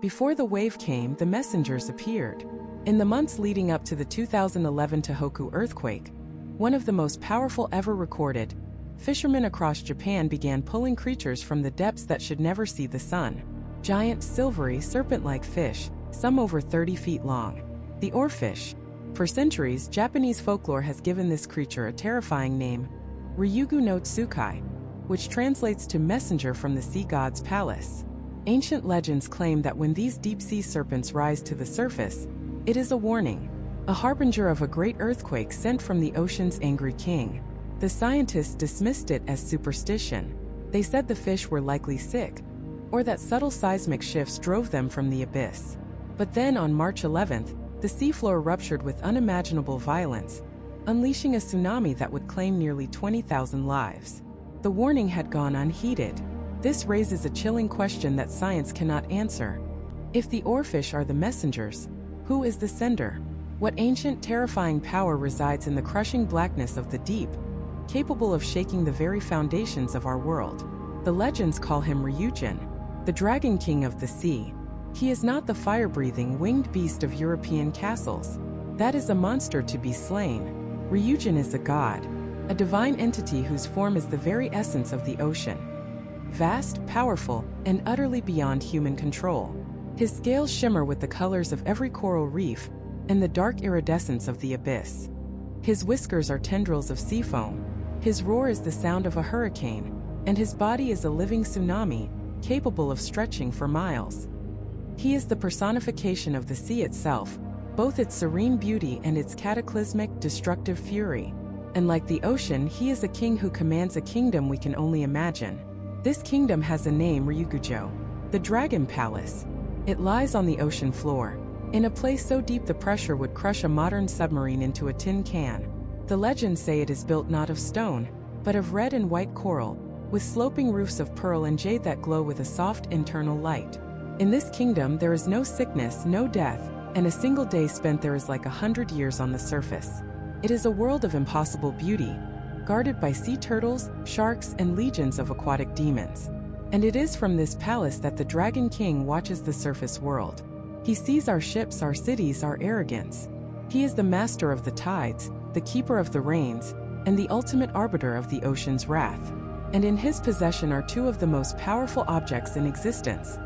Before the wave came, the messengers appeared. In the months leading up to the 2011 Tohoku earthquake, one of the most powerful ever recorded, fishermen across Japan began pulling creatures from the depths that should never see the sun. Giant, silvery, serpent-like fish, some over 30 feet long. The oarfish. For centuries, Japanese folklore has given this creature a terrifying name, Ryugu-no Tsukai, which translates to messenger from the sea god's palace. Ancient legends claim that when these deep-sea serpents rise to the surface, it is a warning, a harbinger of a great earthquake sent from the ocean's angry king. The scientists dismissed it as superstition. They said the fish were likely sick, or that subtle seismic shifts drove them from the abyss. But then on March 11th, the seafloor ruptured with unimaginable violence, unleashing a tsunami that would claim nearly 20,000 lives. The warning had gone unheeded. This raises a chilling question that science cannot answer. If the oarfish are the messengers, who is the sender? What ancient, terrifying power resides in the crushing blackness of the deep, capable of shaking the very foundations of our world? The legends call him Ryujin, the dragon king of the sea. He is not the fire-breathing, winged beast of European castles. That is a monster to be slain. Ryujin is a god, a divine entity whose form is the very essence of the ocean. Vast, powerful, and utterly beyond human control. His scales shimmer with the colors of every coral reef and the dark iridescence of the abyss. His whiskers are tendrils of sea foam. His roar is the sound of a hurricane, and his body is a living tsunami, capable of stretching for miles. He is the personification of the sea itself, both its serene beauty and its cataclysmic, destructive fury. And like the ocean, he is a king who commands a kingdom we can only imagine. This kingdom has a name, Ryugu-jo, the Dragon Palace. It lies on the ocean floor, in a place so deep the pressure would crush a modern submarine into a tin can. The legends say it is built not of stone, but of red and white coral, with sloping roofs of pearl and jade that glow with a soft internal light. In this kingdom there is no sickness, no death, and a single day spent there is like 100 years on the surface. It is a world of impossible beauty, guarded by sea turtles, sharks, and legions of aquatic demons. And it is from this palace that the Dragon King watches the surface world. He sees our ships, our cities, our arrogance. He is the master of the tides, the keeper of the rains, and the ultimate arbiter of the ocean's wrath. And in his possession are two of the most powerful objects in existence: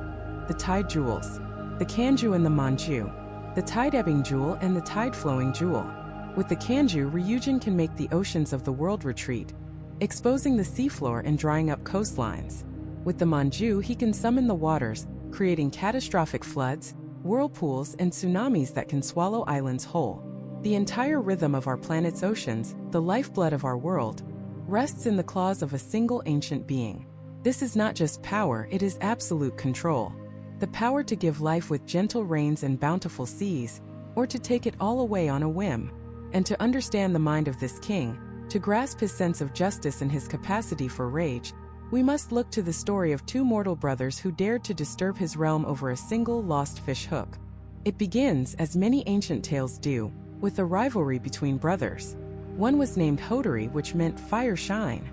the tide jewels, the Kanju and the Manju, the tide-ebbing jewel and the tide-flowing jewel. With the Kanju, Ryujin can make the oceans of the world retreat, exposing the seafloor and drying up coastlines. With the Manju, he can summon the waters, creating catastrophic floods, whirlpools, and tsunamis that can swallow islands whole. The entire rhythm of our planet's oceans, the lifeblood of our world, rests in the claws of a single ancient being. This is not just power, it is absolute control. The power to give life with gentle rains and bountiful seas, or to take it all away on a whim. And to understand the mind of this king, to grasp his sense of justice and his capacity for rage, we must look to the story of two mortal brothers who dared to disturb his realm over a single lost fish hook. It begins, as many ancient tales do, with a rivalry between brothers. One was named Hodori, which meant fire shine.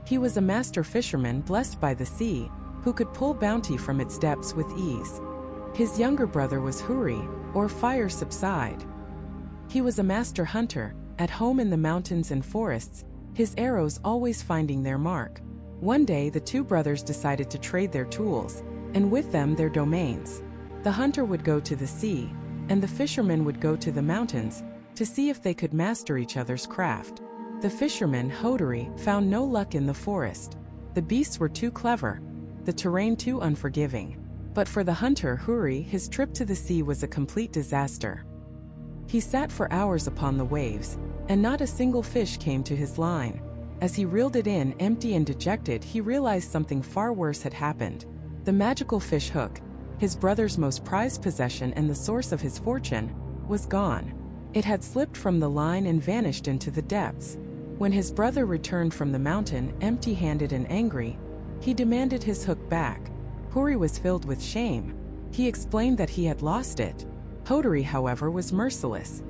He was a master fisherman blessed by the sea, who could pull bounty from its depths with ease. His younger brother was Huri, or fire subside. He was a master hunter, at home in the mountains and forests, his arrows always finding their mark. One day the two brothers decided to trade their tools, and with them their domains. The hunter would go to the sea, and the fisherman would go to the mountains, to see if they could master each other's craft. The fisherman, Hodori, found no luck in the forest. The beasts were too clever, the terrain too unforgiving. But for the hunter, Huri, his trip to the sea was a complete disaster. He sat for hours upon the waves, and not a single fish came to his line. As he reeled it in, empty and dejected, he realized something far worse had happened. The magical fish hook, his brother's most prized possession and the source of his fortune, was gone. It had slipped from the line and vanished into the depths. When his brother returned from the mountain, empty-handed and angry, he demanded his hook back. Huri was filled with shame. He explained that he had lost it. Hodori, however, was merciless.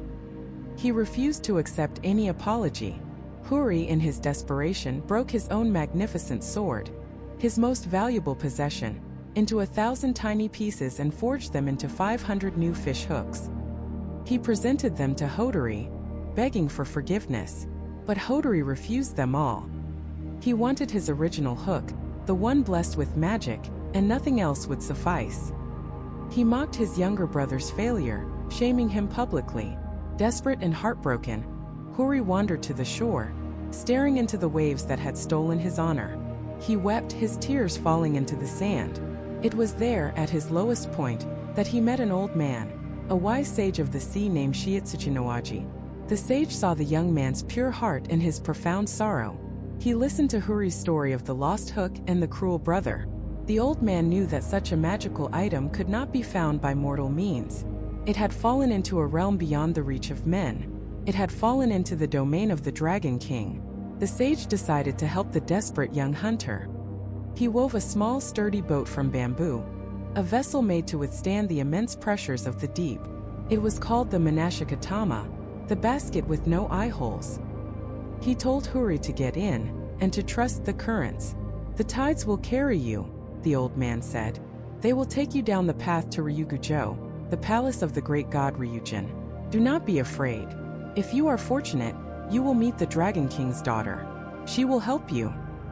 He refused to accept any apology. Huri, in his desperation, broke his own magnificent sword, his most valuable possession, into 1,000 tiny pieces and forged them into 500 new fish hooks. He presented them to Hodori, begging for forgiveness, but Hodori refused them all. He wanted his original hook, the one blessed with magic, and nothing else would suffice. He mocked his younger brother's failure, shaming him publicly. Desperate and heartbroken, Hori wandered to the shore, staring into the waves that had stolen his honor. He wept, his tears falling into the sand. It was there, at his lowest point, that he met an old man, a wise sage of the sea named Shiitsuchi no Aji. The sage saw the young man's pure heart and his profound sorrow. He listened to Hori's story of the lost hook and the cruel brother. The old man knew that such a magical item could not be found by mortal means. It had fallen into a realm beyond the reach of men. It had fallen into the domain of the Dragon King. The sage decided to help the desperate young hunter. He wove a small, sturdy boat from bamboo, a vessel made to withstand the immense pressures of the deep. It was called the Manashikatama, the basket with no eye holes. He told Hori to get in, and to trust the currents. "The tides will carry you," the old man said. "They will take you down the path to Ryugu-jo, the palace of the great god Ryujin. Do not be afraid. If you are fortunate, you will meet the Dragon King's daughter. She will help you."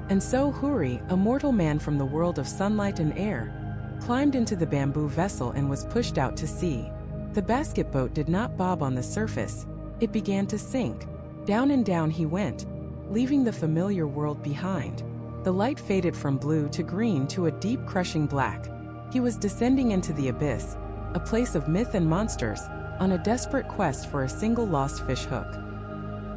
And so Hori, a mortal man from the world of sunlight and air, climbed into the bamboo vessel and was pushed out to sea. The basket boat did not bob on the surface. It began to sink. Down and down he went, leaving the familiar world behind. The light faded from blue to green to a deep, crushing black. He was descending into the abyss, a place of myth and monsters, on a desperate quest for a single lost fish hook.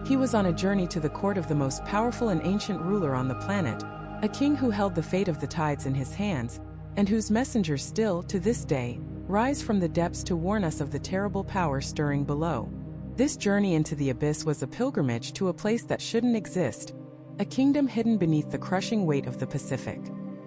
He was on a journey to the court of the most powerful and ancient ruler on the planet, a king who held the fate of the tides in his hands, and whose messengers still, to this day, rise from the depths to warn us of the terrible power stirring below. This journey into the abyss was a pilgrimage to a place that shouldn't exist, a kingdom hidden beneath the crushing weight of the Pacific.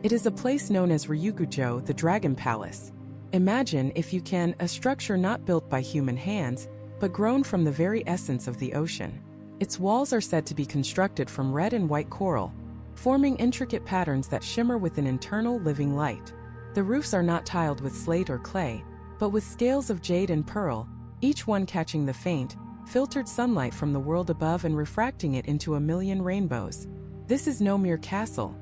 It is a place known as Ryugu-jo, the Dragon Palace. Imagine, if you can, a structure not built by human hands, but grown from the very essence of the ocean. Its walls are said to be constructed from red and white coral, forming intricate patterns that shimmer with an internal living light. The roofs are not tiled with slate or clay, but with scales of jade and pearl, each one catching the faint, filtered sunlight from the world above and refracting it into a million rainbows. This is no mere castle.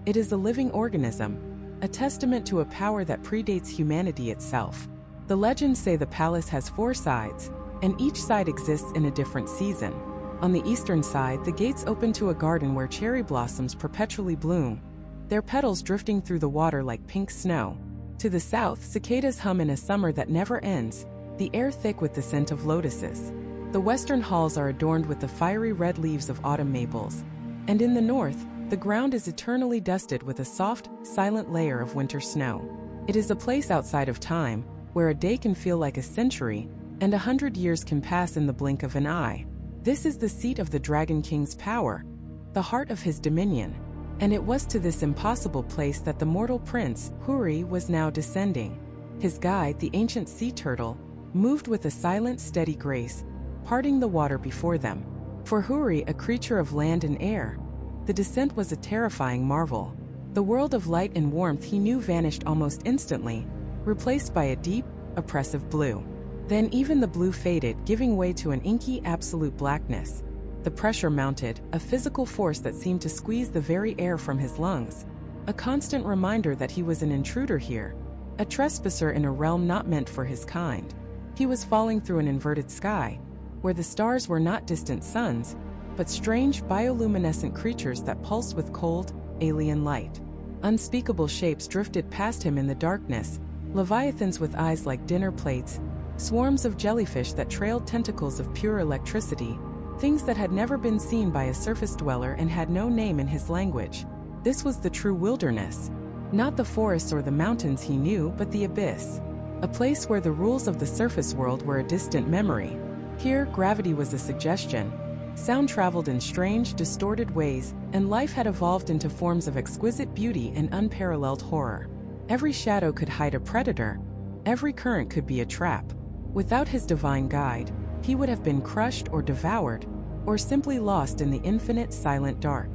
It is a living organism, a testament to a power that predates humanity itself. The legends say the palace has 4 sides, and each side exists in a different season. On the eastern side, the gates open to a garden where cherry blossoms perpetually bloom, their petals drifting through the water like pink snow. To the south, cicadas hum in a summer that never ends, the air thick with the scent of lotuses. The western halls are adorned with the fiery red leaves of autumn maples. And in the north, the ground is eternally dusted with a soft, silent layer of winter snow. It is a place outside of time, where a day can feel like a century, and 100 years can pass in the blink of an eye. This is the seat of the Dragon King's power, the heart of his dominion. And it was to this impossible place that the mortal prince, Hori, was now descending. His guide, the ancient sea turtle, moved with a silent, steady grace, parting the water before them. For Hori, a creature of land and air, the descent was a terrifying marvel. The world of light and warmth he knew vanished almost instantly, replaced by a deep, oppressive blue. Then even the blue faded, giving way to an inky, absolute blackness. The pressure mounted, a physical force that seemed to squeeze the very air from his lungs. A constant reminder that he was an intruder here, a trespasser in a realm not meant for his kind. He was falling through an inverted sky, where the stars were not distant suns, but strange, bioluminescent creatures that pulsed with cold, alien light. Unspeakable shapes drifted past him in the darkness, leviathans with eyes like dinner plates, swarms of jellyfish that trailed tentacles of pure electricity, things that had never been seen by a surface dweller and had no name in his language. This was the true wilderness. Not the forests or the mountains he knew, but the abyss. A place where the rules of the surface world were a distant memory. Here, gravity was a suggestion. Sound traveled in strange, distorted ways, and life had evolved into forms of exquisite beauty and unparalleled horror. Every shadow could hide a predator. Every current could be a trap. Without his divine guide, he would have been crushed or devoured, or simply lost in the infinite silent dark.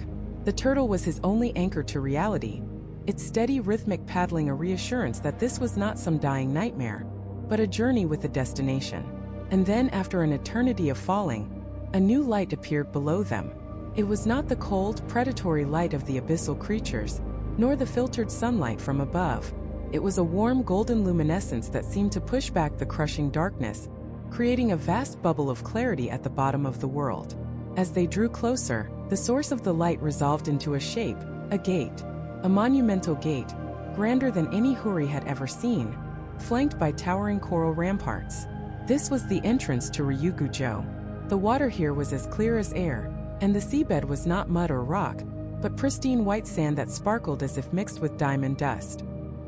The turtle was his only anchor to reality, its steady rhythmic paddling a reassurance that this was not some dying nightmare, but a journey with a destination. And then, after an eternity of falling, a new light appeared below them. It was not the cold, predatory light of the abyssal creatures, nor the filtered sunlight from above. It was a warm golden luminescence that seemed to push back the crushing darkness, creating a vast bubble of clarity at the bottom of the world. As they drew closer, the source of the light resolved into a shape, a gate. A monumental gate, grander than any Huri had ever seen, flanked by towering coral ramparts. This was the entrance to Ryugu-jo. The water here was as clear as air, and the seabed was not mud or rock, but pristine white sand that sparkled as if mixed with diamond dust.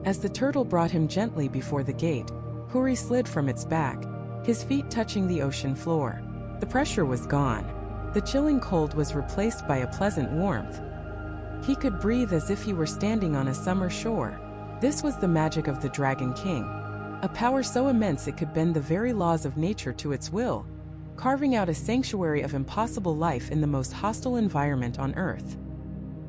As the turtle brought him gently before the gate, Huri slid from its back, his feet touching the ocean floor. The pressure was gone. The chilling cold was replaced by a pleasant warmth. He could breathe as if he were standing on a summer shore. This was the magic of the Dragon King, a power so immense it could bend the very laws of nature to its will, carving out a sanctuary of impossible life in the most hostile environment on Earth.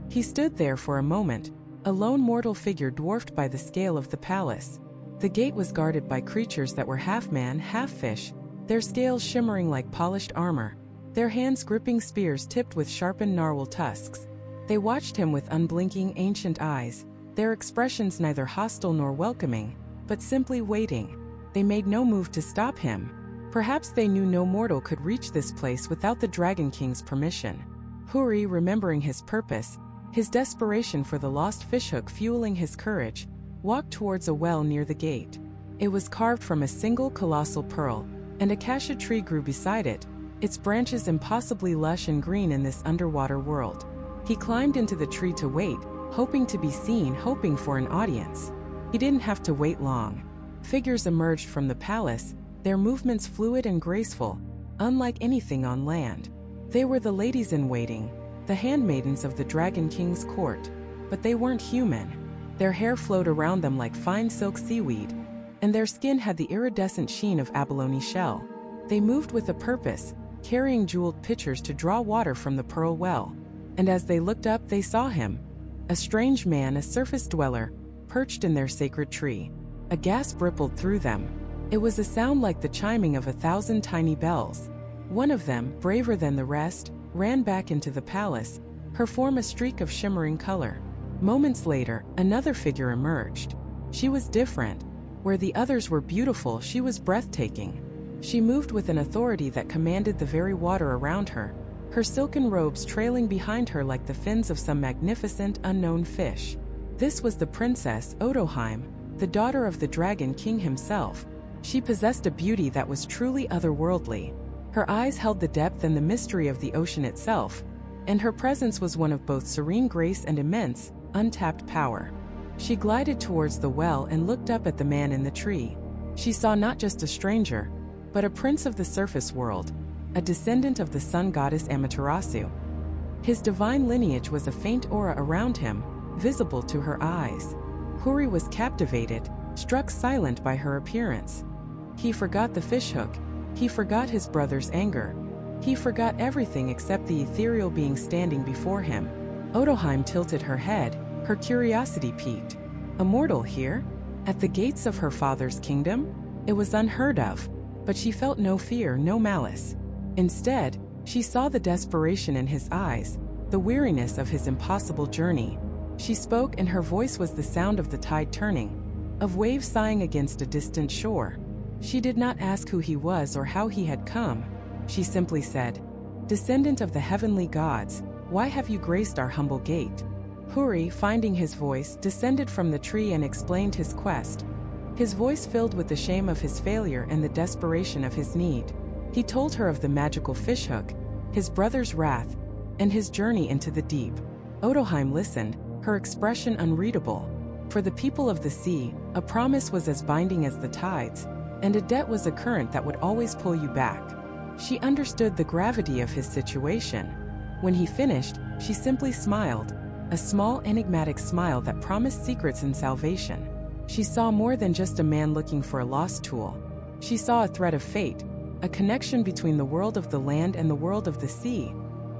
He stood there for a moment, a lone mortal figure dwarfed by the scale of the palace. The gate was guarded by creatures that were half man, half fish, their scales shimmering like polished armor, their hands gripping spears tipped with sharpened narwhal tusks. They watched him with unblinking, ancient eyes, their expressions neither hostile nor welcoming, but simply waiting. They made no move to stop him. Perhaps they knew no mortal could reach this place without the Dragon King's permission. Huri, remembering his purpose, his desperation for the lost fishhook fueling his courage, walked towards a well near the gate. It was carved from a single colossal pearl, and a acacia tree grew beside it, its branches impossibly lush and green in this underwater world. He climbed into the tree to wait, hoping to be seen, hoping for an audience. He didn't have to wait long. Figures emerged from the palace, their movements fluid and graceful, unlike anything on land. They were the ladies-in-waiting, the handmaidens of the Dragon King's court. But they weren't human. Their hair flowed around them like fine silk seaweed, and their skin had the iridescent sheen of abalone shell. They moved with a purpose, carrying jeweled pitchers to draw water from the pearl well. And as they looked up, they saw him, a strange man, a surface dweller, perched in their sacred tree. A gasp rippled through them. It was a sound like the chiming of 1,000 tiny bells. One of them, braver than the rest, ran back into the palace, her form a streak of shimmering color. Moments later, another figure emerged. She was different. Where the others were beautiful, she was breathtaking. She moved with an authority that commanded the very water around her, her silken robes trailing behind her like the fins of some magnificent, unknown fish. This was the Princess Otohime, the daughter of the Dragon King himself. She possessed a beauty that was truly otherworldly. Her eyes held the depth and the mystery of the ocean itself, and her presence was one of both serene grace and immense, untapped power. She glided towards the well and looked up at the man in the tree. She saw not just a stranger, but a prince of the surface world, a descendant of the sun goddess Amaterasu. His divine lineage was a faint aura around him, visible to her eyes. Huri was captivated, struck silent by her appearance. He forgot the fishhook. He forgot his brother's anger. He forgot everything except the ethereal being standing before him. Otohime tilted her head, her curiosity piqued. A mortal here? At the gates of her father's kingdom? It was unheard of, but she felt no fear, no malice. Instead, she saw the desperation in his eyes, the weariness of his impossible journey. She spoke, and her voice was the sound of the tide turning, of waves sighing against a distant shore. She did not ask who he was or how he had come. She simply said, "Descendant of the heavenly gods, why have you graced our humble gate?" Huri, finding his voice, descended from the tree and explained his quest. His voice filled with the shame of his failure and the desperation of his need. He told her of the magical fishhook, his brother's wrath, and his journey into the deep. Otohime listened, her expression unreadable. For the people of the sea, a promise was as binding as the tides, and a debt was a current that would always pull you back. She understood the gravity of his situation. When he finished, she simply smiled, a small, enigmatic smile that promised secrets and salvation. She saw more than just a man looking for a lost tool. She saw a thread of fate, a connection between the world of the land and the world of the sea,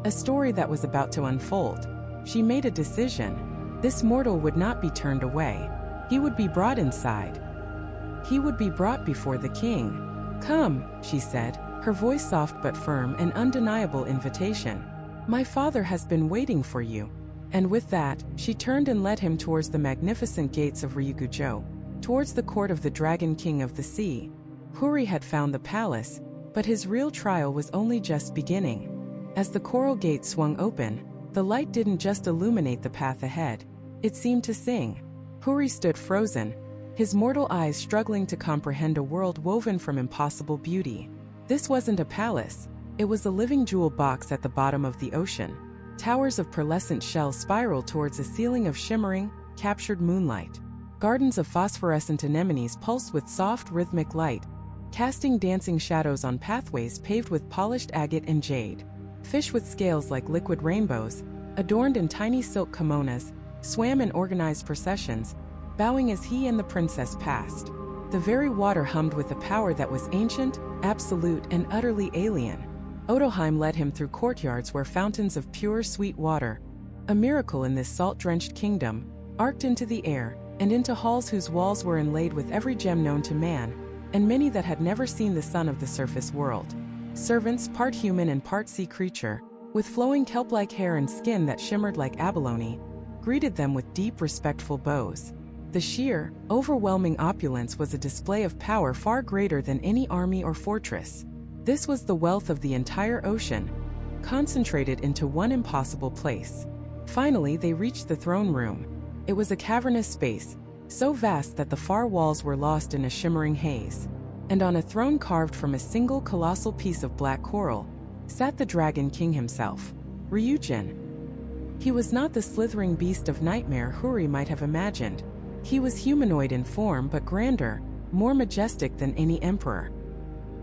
a story that was about to unfold. She made a decision. This mortal would not be turned away. He would be brought inside. He would be brought before the king. "Come," she said, her voice soft but firm, an undeniable invitation. "My father has been waiting for you." And with that, she turned and led him towards the magnificent gates of Ryugu-jo, towards the court of the Dragon King of the Sea. Huri had found the palace, but his real trial was only just beginning. As the coral gate swung open, the light didn't just illuminate the path ahead, it seemed to sing. Huri stood frozen, his mortal eyes struggling to comprehend a world woven from impossible beauty. This wasn't a palace, it was a living jewel box at the bottom of the ocean. Towers of pearlescent shells spiraled towards a ceiling of shimmering, captured moonlight. Gardens of phosphorescent anemones pulsed with soft, rhythmic light, casting dancing shadows on pathways paved with polished agate and jade. Fish with scales like liquid rainbows, adorned in tiny silk kimonos, swam in organized processions, bowing as he and the princess passed. The very water hummed with a power that was ancient, absolute, and utterly alien. Otohime led him through courtyards where fountains of pure, sweet water, a miracle in this salt-drenched kingdom, arced into the air, and into halls whose walls were inlaid with every gem known to man, and many that had never seen the sun of the surface world. Servants, part human and part sea creature, with flowing kelp-like hair and skin that shimmered like abalone, greeted them with deep, respectful bows. The sheer, overwhelming opulence was a display of power far greater than any army or fortress. This was the wealth of the entire ocean, concentrated into one impossible place. Finally, they reached the throne room. It was a cavernous space, so vast that the far walls were lost in a shimmering haze. And on a throne carved from a single colossal piece of black coral, sat the Dragon King himself, Ryujin. He was not the slithering beast of nightmare Huri might have imagined. He was humanoid in form but grander, more majestic than any emperor.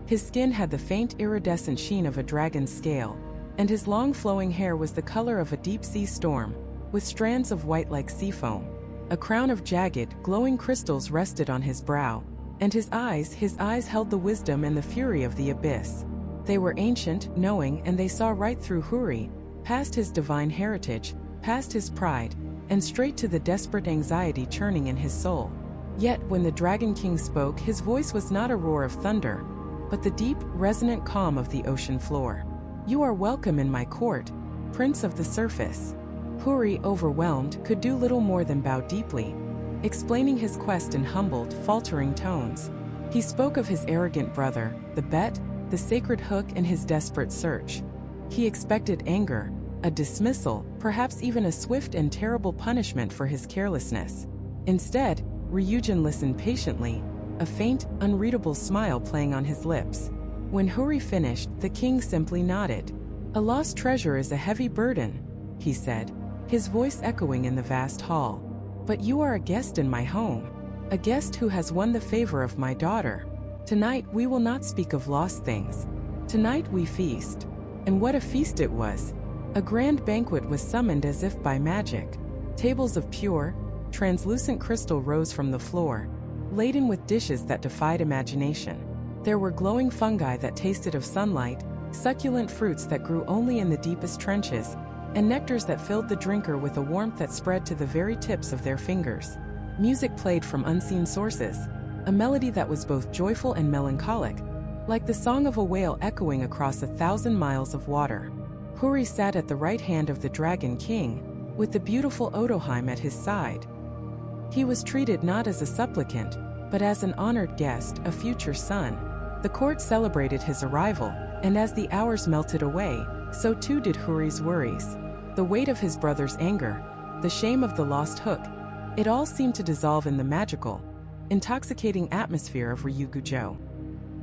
His skin had the faint iridescent sheen of a dragon's scale, and his long flowing hair was the color of a deep-sea storm, with strands of white like sea foam. A crown of jagged, glowing crystals rested on his brow, and his eyes held the wisdom and the fury of the abyss. They were ancient, knowing, and they saw right through Huri, past his divine heritage, past his pride, and straight to the desperate anxiety churning in his soul. Yet when the Dragon King spoke, his voice was not a roar of thunder, but the deep, resonant calm of the ocean floor. "You are welcome in my court, Prince of the Surface." Huri, overwhelmed, could do little more than bow deeply, explaining his quest in humbled, faltering tones. He spoke of his arrogant brother, the bet, the sacred hook, and his desperate search. He expected anger, a dismissal, perhaps even a swift and terrible punishment for his carelessness. Instead, Ryujin listened patiently, a faint, unreadable smile playing on his lips. When Huri finished, the king simply nodded. "A lost treasure is a heavy burden," he said, his voice echoing in the vast hall. "But you are a guest in my home, a guest who has won the favor of my daughter. Tonight we will not speak of lost things. Tonight we feast." And what a feast it was! A grand banquet was summoned as if by magic. Tables of pure, translucent crystal rose from the floor, laden with dishes that defied imagination. There were glowing fungi that tasted of sunlight, succulent fruits that grew only in the deepest trenches, and nectars that filled the drinker with a warmth that spread to the very tips of their fingers. Music played from unseen sources, a melody that was both joyful and melancholic, like the song of a whale echoing across 1,000 miles of water. Huri sat at the right hand of the Dragon King, with the beautiful Otohime at his side. He was treated not as a supplicant, but as an honored guest, a future son. The court celebrated his arrival, and as the hours melted away, so too did Huri's worries. The weight of his brother's anger, the shame of the lost hook, it all seemed to dissolve in the magical, intoxicating atmosphere of Ryugu-jo.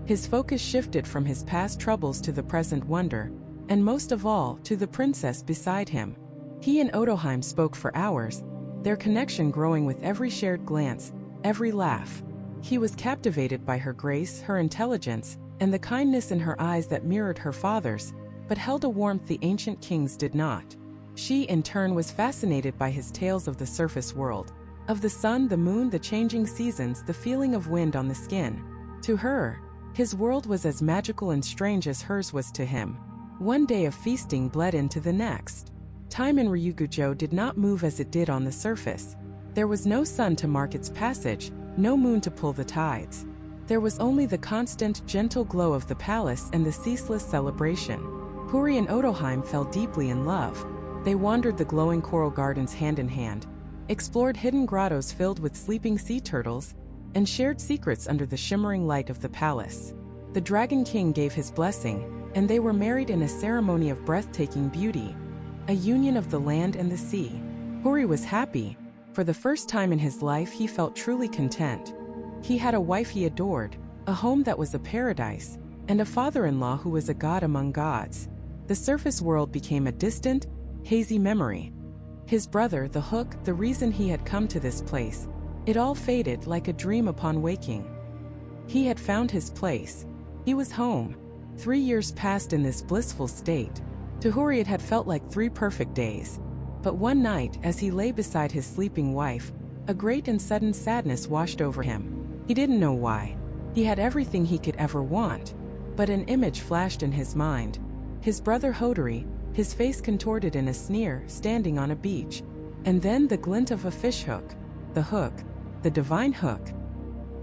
His focus shifted from his past troubles to the present wonder, and most of all, to the princess beside him. He and Otohime spoke for hours, their connection growing with every shared glance, every laugh. He was captivated by her grace, her intelligence, and the kindness in her eyes that mirrored her father's, but held a warmth the ancient kings did not. She, in turn, was fascinated by his tales of the surface world, of the sun, the moon, the changing seasons, the feeling of wind on the skin. To her, his world was as magical and strange as hers was to him. One day of feasting bled into the next. Time in Ryugu-jo did not move as it did on the surface. There was no sun to mark its passage, no moon to pull the tides. There was only the constant, gentle glow of the palace and the ceaseless celebration. Hori and Otohime fell deeply in love. They wandered the glowing coral gardens hand in hand, explored hidden grottos filled with sleeping sea turtles, and shared secrets under the shimmering light of the palace. The Dragon King gave his blessing, and they were married in a ceremony of breathtaking beauty, a union of the land and the sea. Hori was happy. For the first time in his life, he felt truly content. He had a wife he adored, a home that was a paradise, and a father-in-law who was a god among gods. The surface world became a distant, hazy memory. His brother, the Hook, the reason he had come to this place, it all faded like a dream upon waking. He had found his place. He was home. 3 years passed in this blissful state. To Hori it had felt like 3 perfect days. But one night, as he lay beside his sleeping wife, a great and sudden sadness washed over him. He didn't know why. He had everything he could ever want. But an image flashed in his mind. His brother Hodori, his face contorted in a sneer, standing on a beach. And then the glint of a fishhook. The hook. The divine hook.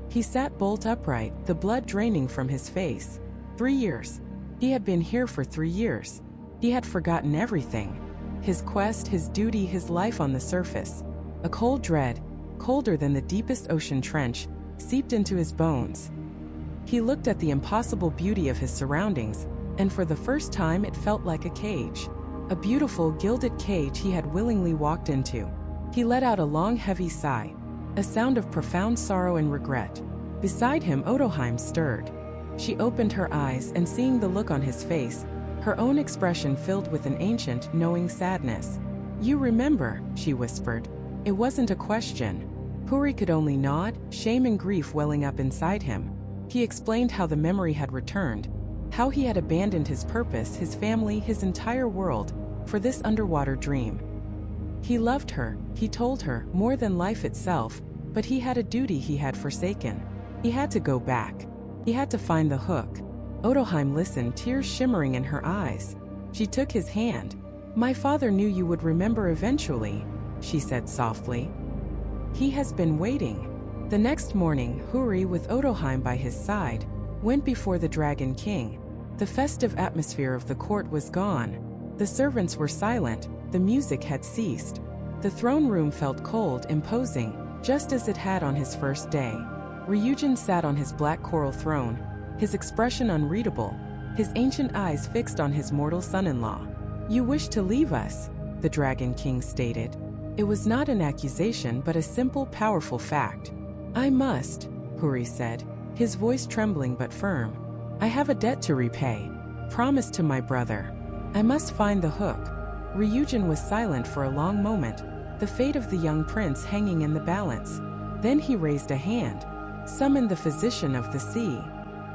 He sat bolt upright, the blood draining from his face. 3 years. He had been here for 3 years. He had forgotten everything. His quest, his duty, his life on the surface. A cold dread, colder than the deepest ocean trench, seeped into his bones. He looked at the impossible beauty of his surroundings, and for the first time it felt like a cage. A beautiful, gilded cage he had willingly walked into. He let out a long, heavy sigh, a sound of profound sorrow and regret. Beside him, Otohime stirred. She opened her eyes, and seeing the look on his face, her own expression filled with an ancient, knowing sadness. "You remember," she whispered. It wasn't a question. Hori could only nod, shame and grief welling up inside him. He explained how the memory had returned, how he had abandoned his purpose, his family, his entire world, for this underwater dream. He loved her, he told her, more than life itself, but he had a duty he had forsaken. He had to go back. He had to find the hook. Otohime listened, tears shimmering in her eyes. She took his hand. "My father knew you would remember eventually," she said softly. "He has been waiting." The next morning, Hori, with Otohime by his side, went before the Dragon King. The festive atmosphere of the court was gone. The servants were silent, the music had ceased. The throne room felt cold, imposing, just as it had on his first day. Ryujin sat on his black coral throne, his expression unreadable, his ancient eyes fixed on his mortal son-in-law. "You wish to leave us," the Dragon King stated. It was not an accusation but a simple, powerful fact. "I must," Hori said, his voice trembling but firm. "I have a debt to repay. Promise to my brother. I must find the hook." Ryujin was silent for a long moment, the fate of the young prince hanging in the balance. Then he raised a hand. "Summon the physician of the sea."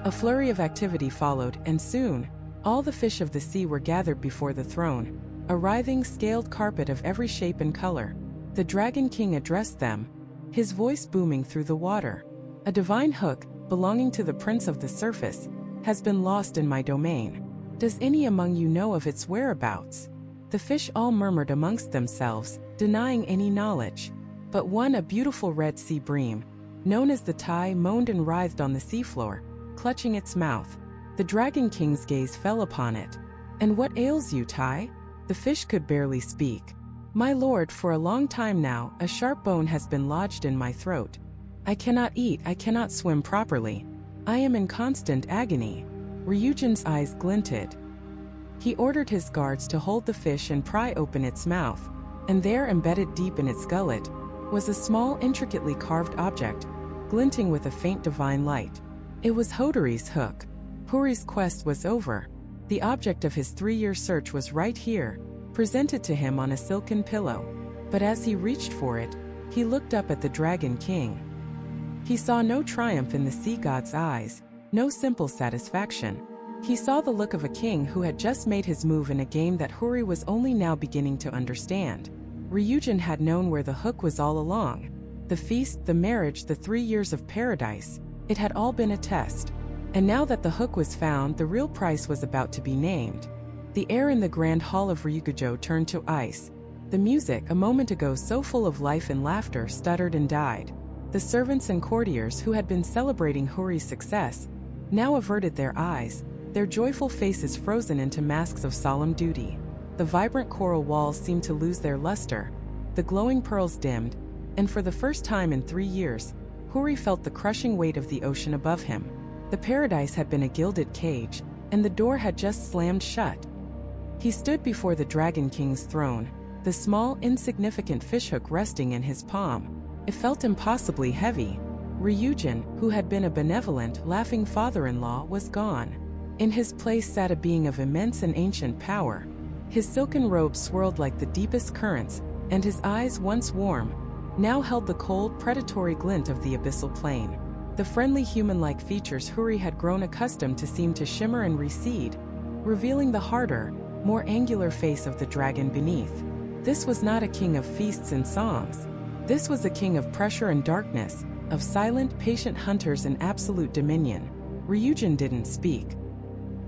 A flurry of activity followed, and soon, all the fish of the sea were gathered before the throne, a writhing, scaled carpet of every shape and color. The Dragon King addressed them, his voice booming through the water. "A divine hook, belonging to the prince of the surface, has been lost in my domain. Does any among you know of its whereabouts?" The fish all murmured amongst themselves, denying any knowledge. But one, a beautiful red sea bream, known as the Tai, moaned and writhed on the seafloor, clutching its mouth. The Dragon King's gaze fell upon it. "And what ails you, Tai?" The fish could barely speak. "My lord, for a long time now, a sharp bone has been lodged in my throat. I cannot eat, I cannot swim properly. I am in constant agony." Ryujin's eyes glinted. He ordered his guards to hold the fish and pry open its mouth, and there, embedded deep in its gullet, was a small, intricately carved object, glinting with a faint divine light. It was Hodori's hook. Hori's quest was over. The object of his 3-year search was right here, presented to him on a silken pillow. But as he reached for it, he looked up at the Dragon King. He saw no triumph in the sea god's eyes, no simple satisfaction. He saw the look of a king who had just made his move in a game that Hori was only now beginning to understand. Ryujin had known where the hook was all along. The feast, the marriage, the 3 years of paradise, it had all been a test. And now that the hook was found, the real price was about to be named. The air in the grand hall of Ryugu-jo turned to ice. The music, a moment ago so full of life and laughter, stuttered and died. The servants and courtiers who had been celebrating Hori's success now averted their eyes, their joyful faces frozen into masks of solemn duty. The vibrant coral walls seemed to lose their luster, the glowing pearls dimmed, and for the first time in 3 years, Hori felt the crushing weight of the ocean above him. The paradise had been a gilded cage, and the door had just slammed shut. He stood before the Dragon King's throne, the small, insignificant fishhook resting in his palm. It felt impossibly heavy. Ryujin, who had been a benevolent, laughing father-in-law, was gone. In his place sat a being of immense and ancient power. His silken robe swirled like the deepest currents, and his eyes, once warm, now held the cold, predatory glint of the abyssal plain. The friendly human-like features Hori had grown accustomed to seemed to shimmer and recede, revealing the harder, more angular face of the dragon beneath. This was not a king of feasts and songs. This was a king of pressure and darkness, of silent, patient hunters and absolute dominion. Ryujin didn't speak.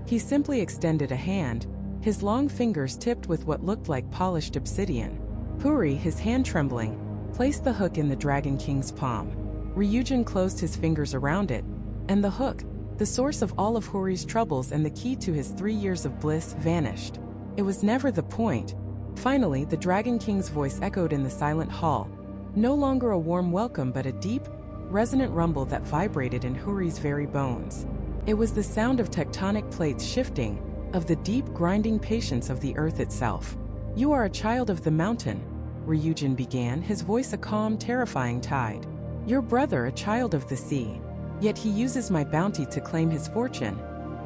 He simply extended a hand, his long fingers tipped with what looked like polished obsidian. Hori, his hand trembling, placed the hook in the Dragon King's palm. Ryujin closed his fingers around it, and the hook, the source of all of Hori's troubles and the key to his 3 years of bliss, vanished. It was never the point. Finally, the Dragon King's voice echoed in the silent hall, no longer a warm welcome but a deep, resonant rumble that vibrated in Hori's very bones. It was the sound of tectonic plates shifting, of the deep, grinding patience of the earth itself. "You are a child of the mountain," Ryujin began, his voice a calm, terrifying tide. "Your brother a child of the sea. Yet he uses my bounty to claim his fortune,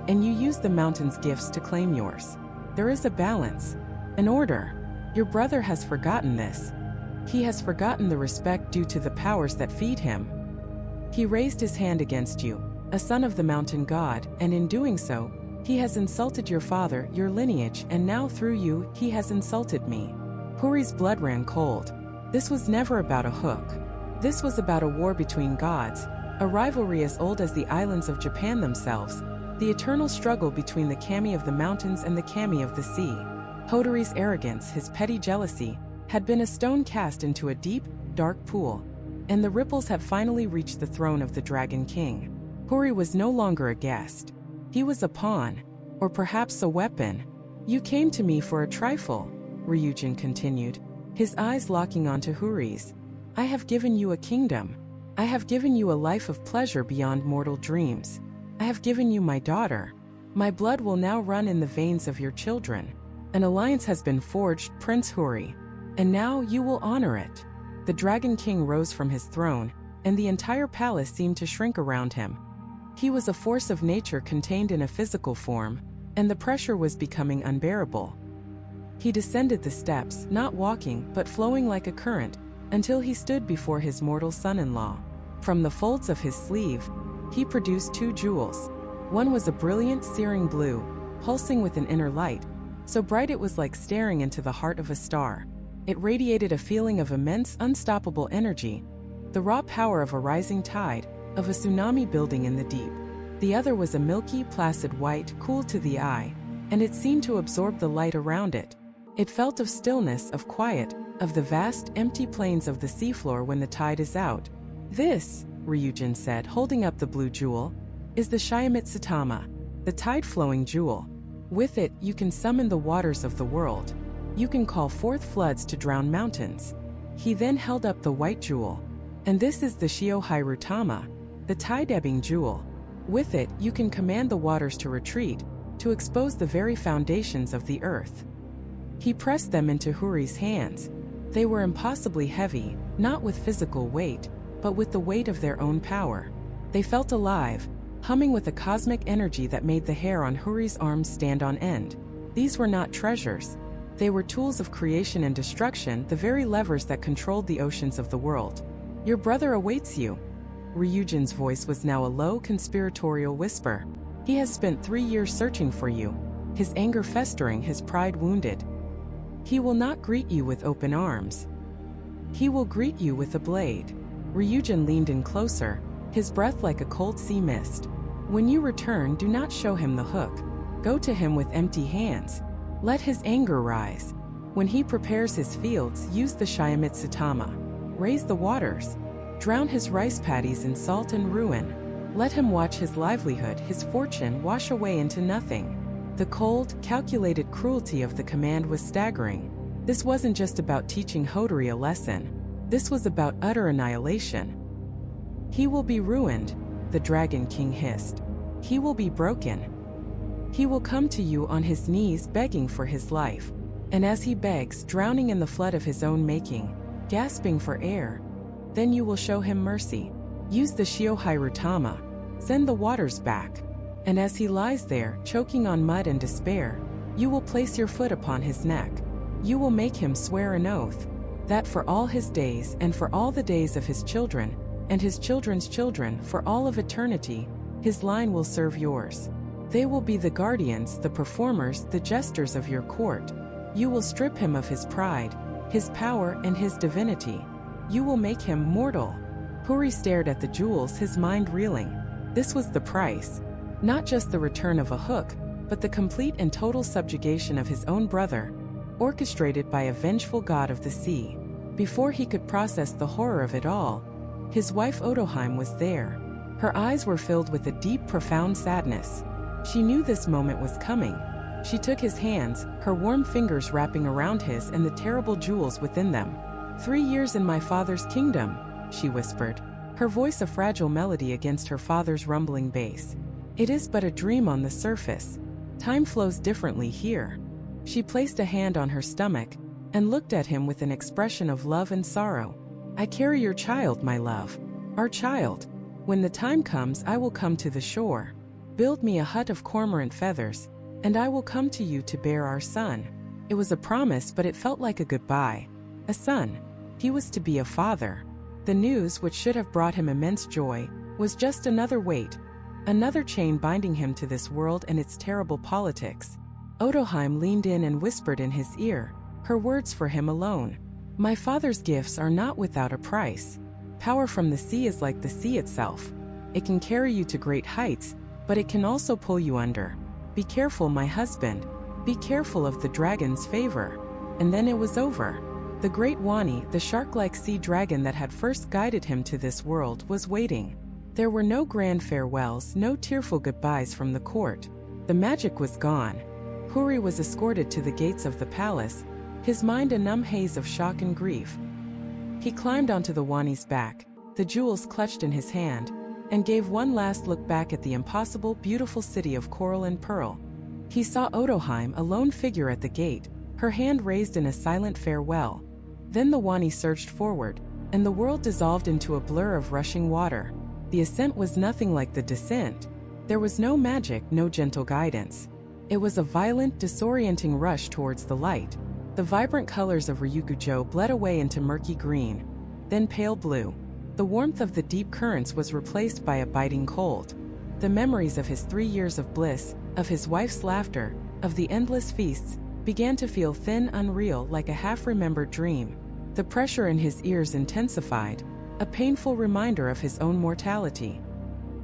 and you use the mountain's gifts to claim yours. There is a balance, an order. Your brother has forgotten this. He has forgotten the respect due to the powers that feed him. He raised his hand against you, a son of the mountain god, and in doing so, he has insulted your father, your lineage, and now through you, he has insulted me." Hori's blood ran cold. This was never about a hook. This was about a war between gods, a rivalry as old as the islands of Japan themselves, the eternal struggle between the kami of the mountains and the kami of the sea. Hori's arrogance, his petty jealousy, had been a stone cast into a deep, dark pool, and the ripples had finally reached the throne of the Dragon King. Hori was no longer a guest. He was a pawn, or perhaps a weapon. "You came to me for a trifle," Ryujin continued, his eyes locking onto Hori's. "I have given you a kingdom. I have given you a life of pleasure beyond mortal dreams. I have given you my daughter. My blood will now run in the veins of your children. An alliance has been forged, Prince Hori, and now you will honor it." The Dragon King rose from his throne, and the entire palace seemed to shrink around him. He was a force of nature contained in a physical form, and the pressure was becoming unbearable. He descended the steps, not walking, but flowing like a current, until he stood before his mortal son-in-law. From the folds of his sleeve, he produced 2 jewels. One was a brilliant, searing blue, pulsing with an inner light, so bright it was like staring into the heart of a star. It radiated a feeling of immense, unstoppable energy, the raw power of a rising tide, of a tsunami building in the deep. The other was a milky, placid white, cool to the eye, and it seemed to absorb the light around it. It felt of stillness, of quiet, of the vast, empty plains of the seafloor when the tide is out. "This," Ryujin said, holding up the blue jewel, "is the Shiamitsutama, the tide-flowing jewel. With it, you can summon the waters of the world. You can call forth floods to drown mountains." He then held up the white jewel. "And this is the Shio-Hairutama, the tide-ebbing jewel. With it, you can command the waters to retreat, to expose the very foundations of the earth." He pressed them into Hori's hands. They were impossibly heavy, not with physical weight, but with the weight of their own power. They felt alive, humming with a cosmic energy that made the hair on Hori's arms stand on end. These were not treasures. They were tools of creation and destruction, the very levers that controlled the oceans of the world. "Your brother awaits you." Ryujin's voice was now a low, conspiratorial whisper. "He has spent 3 years searching for you, his anger festering, his pride wounded. He will not greet you with open arms. He will greet you with a blade." Ryujin leaned in closer, his breath like a cold sea mist. "When you return, do not show him the hook. Go to him with empty hands. Let his anger rise. When he prepares his fields, use the Shiamitsutama. Raise the waters. Drown his rice paddies in salt and ruin. Let him watch his livelihood, his fortune wash away into nothing. The cold, calculated cruelty of the command was staggering. This wasn't just about teaching Hodori a lesson. This was about utter annihilation. He will be ruined, the Dragon King hissed. He will be broken. He will come to you on his knees begging for his life. And as he begs, drowning in the flood of his own making, gasping for air, then you will show him mercy. Use the Shiohairutama. Send the waters back. And as he lies there, choking on mud and despair, you will place your foot upon his neck. You will make him swear an oath that for all his days and for all the days of his children and his children's children for all of eternity, his line will serve yours. They will be the guardians, the performers, the jesters of your court. You will strip him of his pride, his power, and his divinity. You will make him mortal. Hori stared at the jewels, his mind reeling. This was the price. Not just the return of a hook, but the complete and total subjugation of his own brother, orchestrated by a vengeful god of the sea. Before he could process the horror of it all, his wife Otohime was there. Her eyes were filled with a deep, profound sadness. She knew this moment was coming. She took his hands, her warm fingers wrapping around his and the terrible jewels within them. 3 years in my father's kingdom, she whispered, her voice a fragile melody against her father's rumbling bass. It is but a dream on the surface. Time flows differently here. She placed a hand on her stomach and looked at him with an expression of love and sorrow. I carry your child, my love. Our child. When the time comes, I will come to the shore. Build me a hut of cormorant feathers, and I will come to you to bear our son. It was a promise, but it felt like a goodbye. A son. He was to be a father. The news, which should have brought him immense joy, was just another weight, another chain binding him to this world and its terrible politics. Otohime leaned in and whispered in his ear, her words for him alone. My father's gifts are not without a price. Power from the sea is like the sea itself. It can carry you to great heights, but it can also pull you under. Be careful, my husband. Be careful of the dragon's favor. And then it was over. The great Wani, the shark-like sea dragon that had first guided him to this world, was waiting. There were no grand farewells, no tearful goodbyes from the court. The magic was gone. Hori was escorted to the gates of the palace, his mind a numb haze of shock and grief. He climbed onto the Wani's back, the jewels clutched in his hand, and gave one last look back at the impossible, beautiful city of coral and pearl. He saw Otohime, a lone figure at the gate, her hand raised in a silent farewell. Then the Wani surged forward, and the world dissolved into a blur of rushing water. The ascent was nothing like the descent. There was no magic, no gentle guidance. It was a violent, disorienting rush towards the light. The vibrant colors of Ryugu-jo bled away into murky green, then pale blue. The warmth of the deep currents was replaced by a biting cold. The memories of his 3 years of bliss, of his wife's laughter, of the endless feasts, began to feel thin, unreal, like a half-remembered dream. The pressure in his ears intensified, a painful reminder of his own mortality.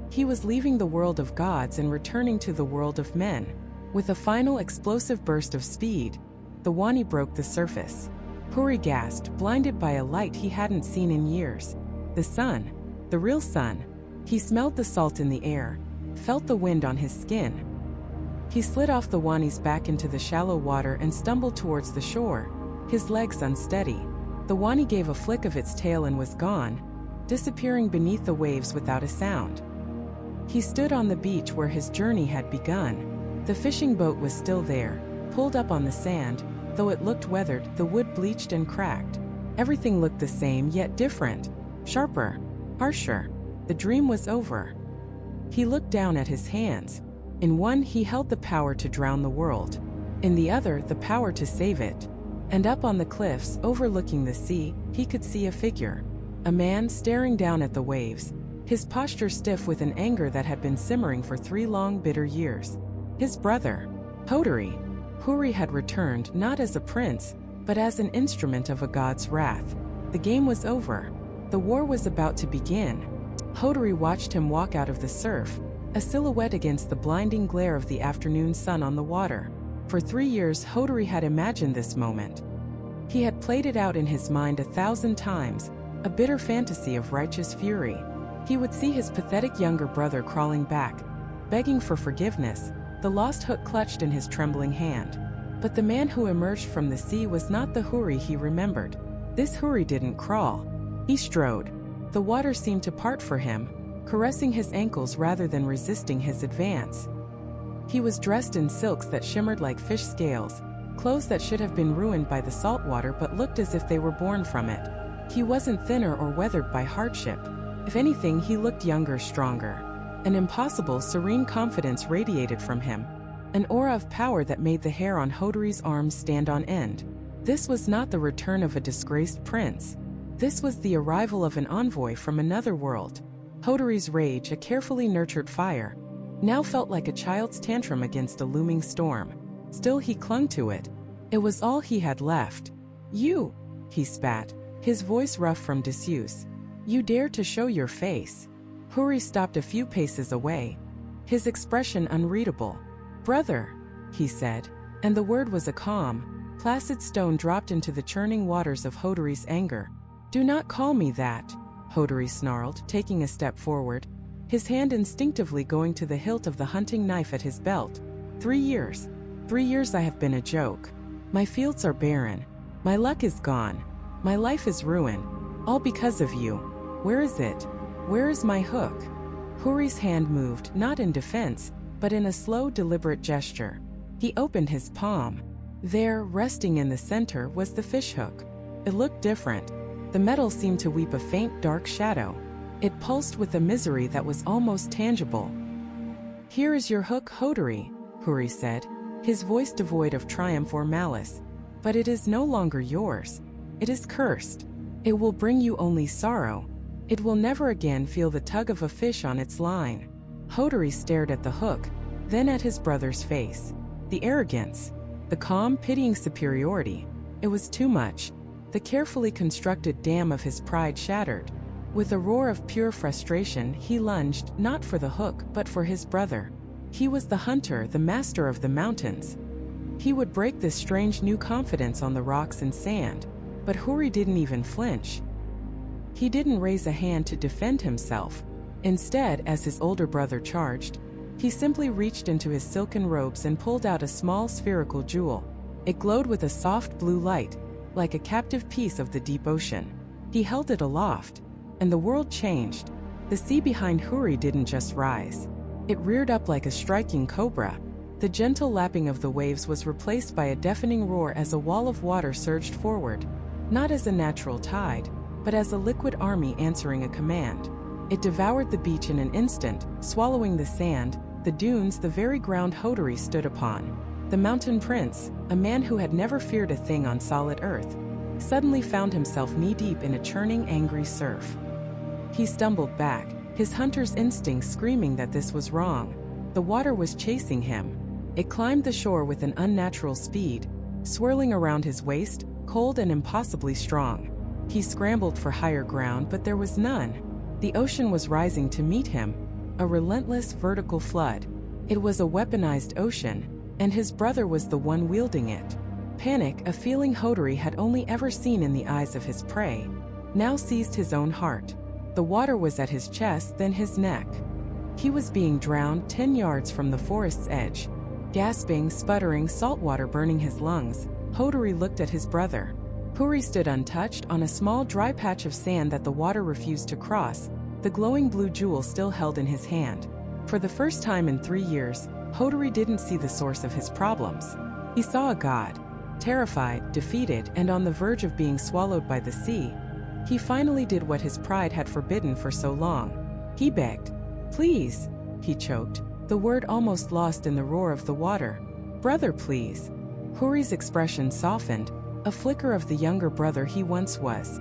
He was leaving the world of gods and returning to the world of men. With a final explosive burst of speed, the Wani broke the surface. Hori gasped, blinded by a light he hadn't seen in years. The sun. The real sun. He smelled the salt in the air, felt the wind on his skin. He slid off the Wani's back into the shallow water and stumbled towards the shore, his legs unsteady. The Wani gave a flick of its tail and was gone, disappearing beneath the waves without a sound. He stood on the beach where his journey had begun. The fishing boat was still there, pulled up on the sand, though it looked weathered, the wood bleached and cracked. Everything looked the same yet different, sharper, harsher. The dream was over. He looked down at his hands. In one he held the power to drown the world. In the other, the power to save it. And up on the cliffs, overlooking the sea, he could see a figure. A man staring down at the waves, his posture stiff with an anger that had been simmering for 3 long, bitter years. His brother, Hodori. Hori had returned not as a prince, but as an instrument of a god's wrath. The game was over. The war was about to begin. Hodori watched him walk out of the surf, a silhouette against the blinding glare of the afternoon sun on the water. For 3 years, Hodori had imagined this moment. He had played it out in his mind 1,000 times, a bitter fantasy of righteous fury. He would see his pathetic younger brother crawling back, begging for forgiveness, the lost hook clutched in his trembling hand. But the man who emerged from the sea was not the Hori he remembered. This Hori didn't crawl. He strode. The water seemed to part for him, caressing his ankles rather than resisting his advance. He was dressed in silks that shimmered like fish scales, clothes that should have been ruined by the salt water but looked as if they were born from it. He wasn't thinner or weathered by hardship. If anything, he looked younger, stronger. An impossible, serene confidence radiated from him, an aura of power that made the hair on Hodori's arms stand on end. This was not the return of a disgraced prince. This was the arrival of an envoy from another world. Hodori's rage, a carefully nurtured fire, now felt like a child's tantrum against a looming storm. Still, he clung to it. It was all he had left. "You!" he spat, his voice rough from disuse. "You dare to show your face?" Hori stopped a few paces away, his expression unreadable. "Brother," he said, and the word was a calm, placid stone dropped into the churning waters of Hodori's anger. "Do not call me that," Hodori snarled, taking a step forward, his hand instinctively going to the hilt of the hunting knife at his belt. 3 years. 3 years I have been a joke. My fields are barren. My luck is gone. My life is ruined. All because of you. Where is it? Where is my hook?" Hori's hand moved, not in defense, but in a slow, deliberate gesture. He opened his palm. There, resting in the center, was the fishhook. It looked different. The metal seemed to weep a faint, dark shadow. It pulsed with a misery that was almost tangible. "Here is your hook, Hodori," Hori said, his voice devoid of triumph or malice. "But it is no longer yours. It is cursed. It will bring you only sorrow. It will never again feel the tug of a fish on its line." Hodori stared at the hook, then at his brother's face. The arrogance, the calm, pitying superiority. It was too much. The carefully constructed dam of his pride shattered. With a roar of pure frustration, he lunged, not for the hook, but for his brother. He was the hunter, the master of the mountains. He would break this strange new confidence on the rocks and sand. But Hori didn't even flinch. He didn't raise a hand to defend himself. Instead, as his older brother charged, he simply reached into his silken robes and pulled out a small spherical jewel. It glowed with a soft blue light, like a captive piece of the deep ocean. He held it aloft, and the world changed. The sea behind Hori didn't just rise. It reared up like a striking cobra. The gentle lapping of the waves was replaced by a deafening roar as a wall of water surged forward, not as a natural tide, but as a liquid army answering a command. It devoured the beach in an instant, swallowing the sand, the dunes, the very ground Hodori stood upon. The mountain prince, a man who had never feared a thing on solid earth, suddenly found himself knee-deep in a churning, angry surf. He stumbled back, his hunter's instincts screaming that this was wrong. The water was chasing him. It climbed the shore with an unnatural speed, swirling around his waist, cold and impossibly strong. He scrambled for higher ground, but there was none. The ocean was rising to meet him, a relentless vertical flood. It was a weaponized ocean, and his brother was the one wielding it. Panic, a feeling Hodori had only ever seen in the eyes of his prey, now seized his own heart. The water was at his chest, then his neck. He was being drowned 10 yards from the forest's edge. Gasping, sputtering, salt water burning his lungs, Hodori looked at his brother. Hori stood untouched on a small dry patch of sand that the water refused to cross, the glowing blue jewel still held in his hand. For the first time in 3 years, Hodori didn't see the source of his problems. He saw a god, terrified, defeated, and on the verge of being swallowed by the sea. He finally did what his pride had forbidden for so long. He begged. "Please," he choked, the word almost lost in the roar of the water. "Brother, please." Hori's expression softened, a flicker of the younger brother he once was.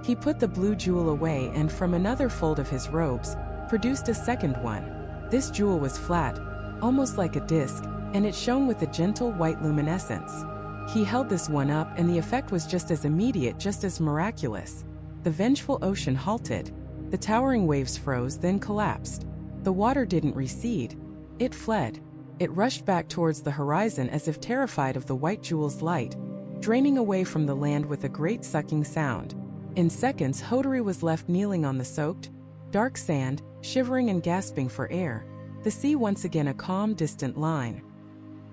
He put the blue jewel away and from another fold of his robes, produced a second one. This jewel was flat, almost like a disc, and it shone with a gentle white luminescence. He held this one up and the effect was just as immediate, just as miraculous. The vengeful ocean halted. The towering waves froze, then collapsed. The water didn't recede. It fled. It rushed back towards the horizon as if terrified of the white jewel's light, draining away from the land with a great sucking sound. In seconds, Hotori was left kneeling on the soaked, dark sand, shivering and gasping for air, the sea once again a calm, distant line.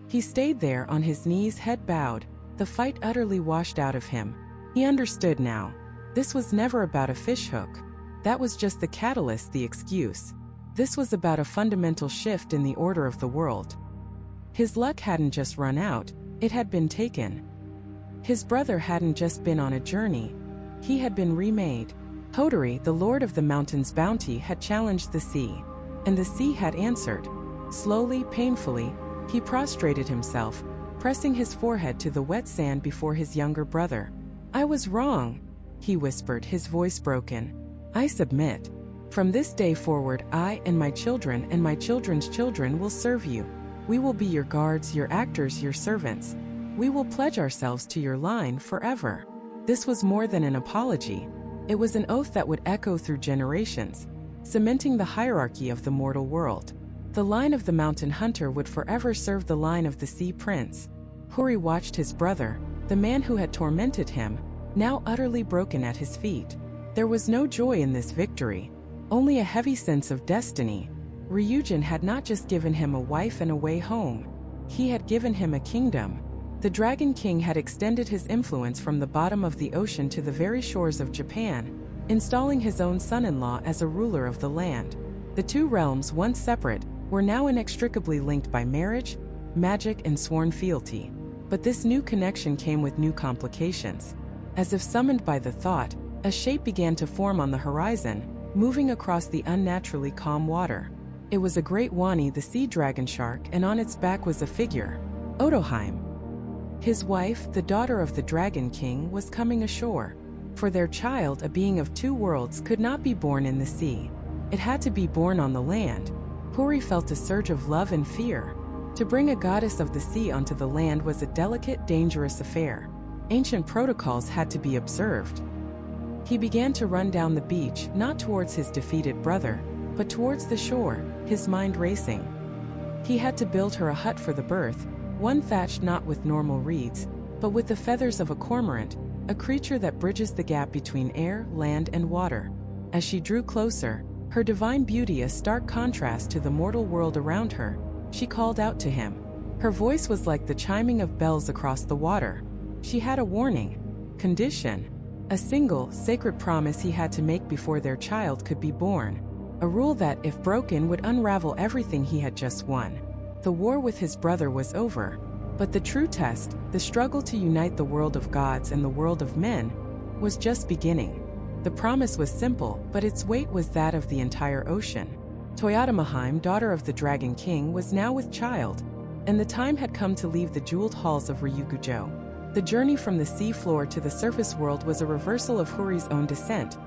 He stayed there on his knees, head bowed, the fight utterly washed out of him. He understood now. This was never about a fishhook. That was just the catalyst, the excuse. This was about a fundamental shift in the order of the world. His luck hadn't just run out, it had been taken. His brother hadn't just been on a journey, he had been remade. Hotori, the lord of the mountain's bounty, had challenged the sea, and the sea had answered. Slowly, painfully, he prostrated himself, pressing his forehead to the wet sand before his younger brother. "I was wrong," he whispered, his voice broken. "I submit. From this day forward, I and my children and my children's children will serve you. We will be your guards, your actors, your servants. We will pledge ourselves to your line forever." This was more than an apology. It was an oath that would echo through generations, cementing the hierarchy of the mortal world. The line of the mountain hunter would forever serve the line of the sea prince. Hotori watched his brother, the man who had tormented him, now utterly broken at his feet. There was no joy in this victory, only a heavy sense of destiny. Ryujin had not just given him a wife and a way home. He had given him a kingdom. The Dragon King had extended his influence from the bottom of the ocean to the very shores of Japan, installing his own son-in-law as a ruler of the land. The two realms, once separate, were now inextricably linked by marriage, magic, and sworn fealty. But this new connection came with new complications. As if summoned by the thought, a shape began to form on the horizon, moving across the unnaturally calm water. It was a great wani, the sea dragon shark, and on its back was a figure, Otohime. His wife, the daughter of the Dragon King, was coming ashore. For their child, a being of two worlds, could not be born in the sea. It had to be born on the land. Hotori felt a surge of love and fear. To bring a goddess of the sea onto the land was a delicate, dangerous affair. Ancient protocols had to be observed. He began to run down the beach, not towards his defeated brother, but towards the shore, his mind racing. He had to build her a hut for the birth, one thatched not with normal reeds, but with the feathers of a cormorant, a creature that bridges the gap between air, land, and water. As she drew closer, her divine beauty a stark contrast to the mortal world around her, she called out to him. Her voice was like the chiming of bells across the water. She had a warning, condition, a single, sacred promise he had to make before their child could be born. A rule that, if broken, would unravel everything he had just won. The war with his brother was over, but the true test, the struggle to unite the world of gods and the world of men, was just beginning. The promise was simple, but its weight was that of the entire ocean. Toyotama-hime, daughter of the Dragon King, was now with child, and the time had come to leave the jeweled halls of Ryugu-jo. The journey from the sea floor to the surface world was a reversal of Hotori's own descent,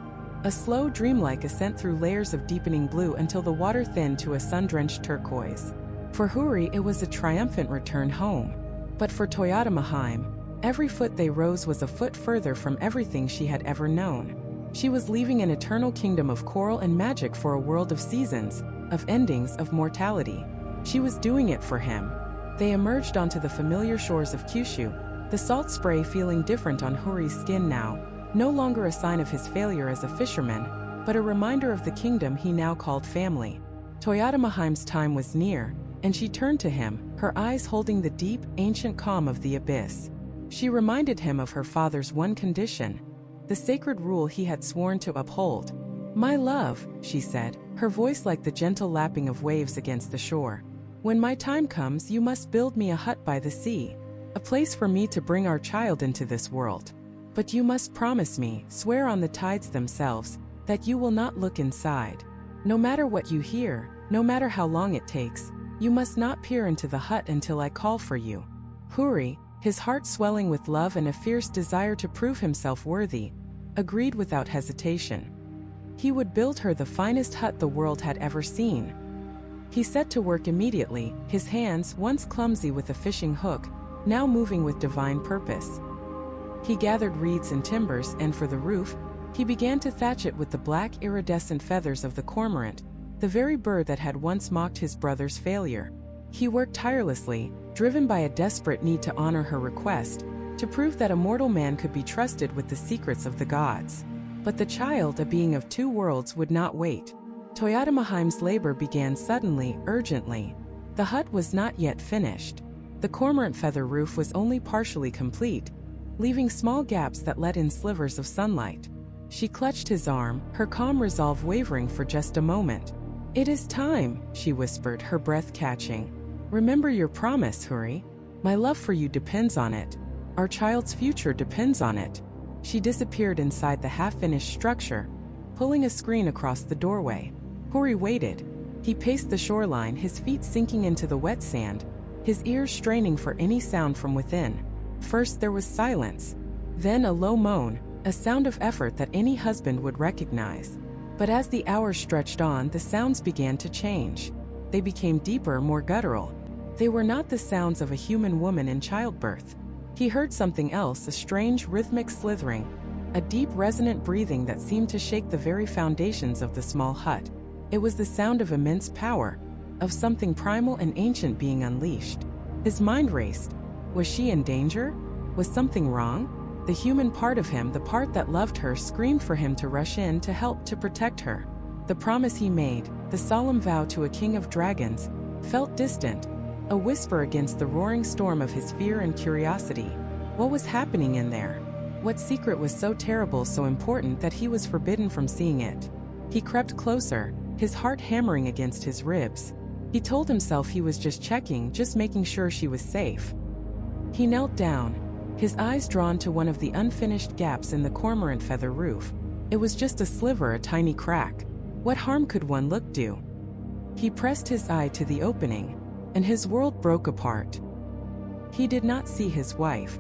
a slow, dreamlike ascent through layers of deepening blue until the water thinned to a sun-drenched turquoise. For Hotori, it was a triumphant return home. But for Toyotama-hime, every foot they rose was a foot further from everything she had ever known. She was leaving an eternal kingdom of coral and magic for a world of seasons, of endings, of mortality. She was doing it for him. They emerged onto the familiar shores of Kyushu, the salt spray feeling different on Hotori's skin now, no longer a sign of his failure as a fisherman, but a reminder of the kingdom he now called family. Toyotama-hime's time was near, and she turned to him, her eyes holding the deep, ancient calm of the abyss. She reminded him of her father's one condition, the sacred rule he had sworn to uphold. "My love," she said, her voice like the gentle lapping of waves against the shore. "When my time comes, you must build me a hut by the sea, a place for me to bring our child into this world. But you must promise me, swear on the tides themselves, that you will not look inside. No matter what you hear, no matter how long it takes, you must not peer into the hut until I call for you." Hotori, his heart swelling with love and a fierce desire to prove himself worthy, agreed without hesitation. He would build her the finest hut the world had ever seen. He set to work immediately, his hands, once clumsy with a fishing hook, now moving with divine purpose. He gathered reeds and timbers, and for the roof, he began to thatch it with the black, iridescent feathers of the cormorant, the very bird that had once mocked his brother's failure. He worked tirelessly, driven by a desperate need to honor her request, to prove that a mortal man could be trusted with the secrets of the gods. But the child, a being of two worlds, would not wait. Toyotama-hime's labor began suddenly, urgently. The hut was not yet finished. The cormorant feather roof was only partially complete, leaving small gaps that let in slivers of sunlight. She clutched his arm, her calm resolve wavering for just a moment. "It is time," she whispered, her breath catching. "Remember your promise, Huri. My love for you depends on it. Our child's future depends on it." She disappeared inside the half-finished structure, pulling a screen across the doorway. Huri waited. He paced the shoreline, his feet sinking into the wet sand, his ears straining for any sound from within. First there was silence, then a low moan, a sound of effort that any husband would recognize. But as the hours stretched on, the sounds began to change. They became deeper, more guttural. They were not the sounds of a human woman in childbirth. He heard something else, a strange rhythmic slithering, a deep resonant breathing that seemed to shake the very foundations of the small hut. It was the sound of immense power, of something primal and ancient being unleashed. His mind raced. Was she in danger? Was something wrong? The human part of him, the part that loved her, screamed for him to rush in, to help, to protect her. The promise he made, the solemn vow to a king of dragons, felt distant, a whisper against the roaring storm of his fear and curiosity. What was happening in there? What secret was so terrible, so important that he was forbidden from seeing it? He crept closer, his heart hammering against his ribs. He told himself he was just checking, just making sure she was safe. He knelt down, his eyes drawn to one of the unfinished gaps in the cormorant feather roof. It was just a sliver, a tiny crack. What harm could one look do? He pressed his eye to the opening, and his world broke apart. He did not see his wife.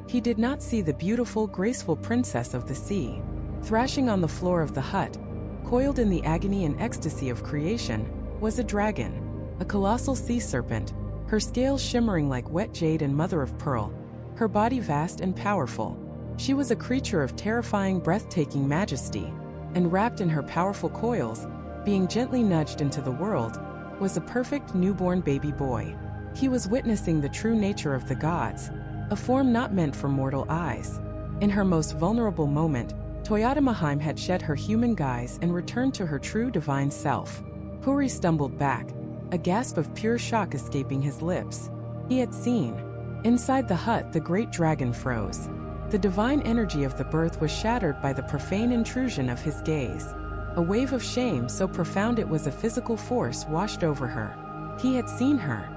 He did not see the beautiful, graceful princess of the sea. Thrashing on the floor of the hut, coiled in the agony and ecstasy of creation, was a dragon, a colossal sea serpent, her scales shimmering like wet jade and mother of pearl, her body vast and powerful. She was a creature of terrifying, breathtaking majesty, and wrapped in her powerful coils, being gently nudged into the world, was a perfect newborn baby boy. He was witnessing the true nature of the gods, a form not meant for mortal eyes. In her most vulnerable moment, Toyotama-hime had shed her human guise and returned to her true divine self. Huri stumbled back, a gasp of pure shock escaping his lips. He had seen. Inside the hut, the great dragon froze. The divine energy of the birth was shattered by the profane intrusion of his gaze. A wave of shame so profound it was a physical force washed over her. He had seen her.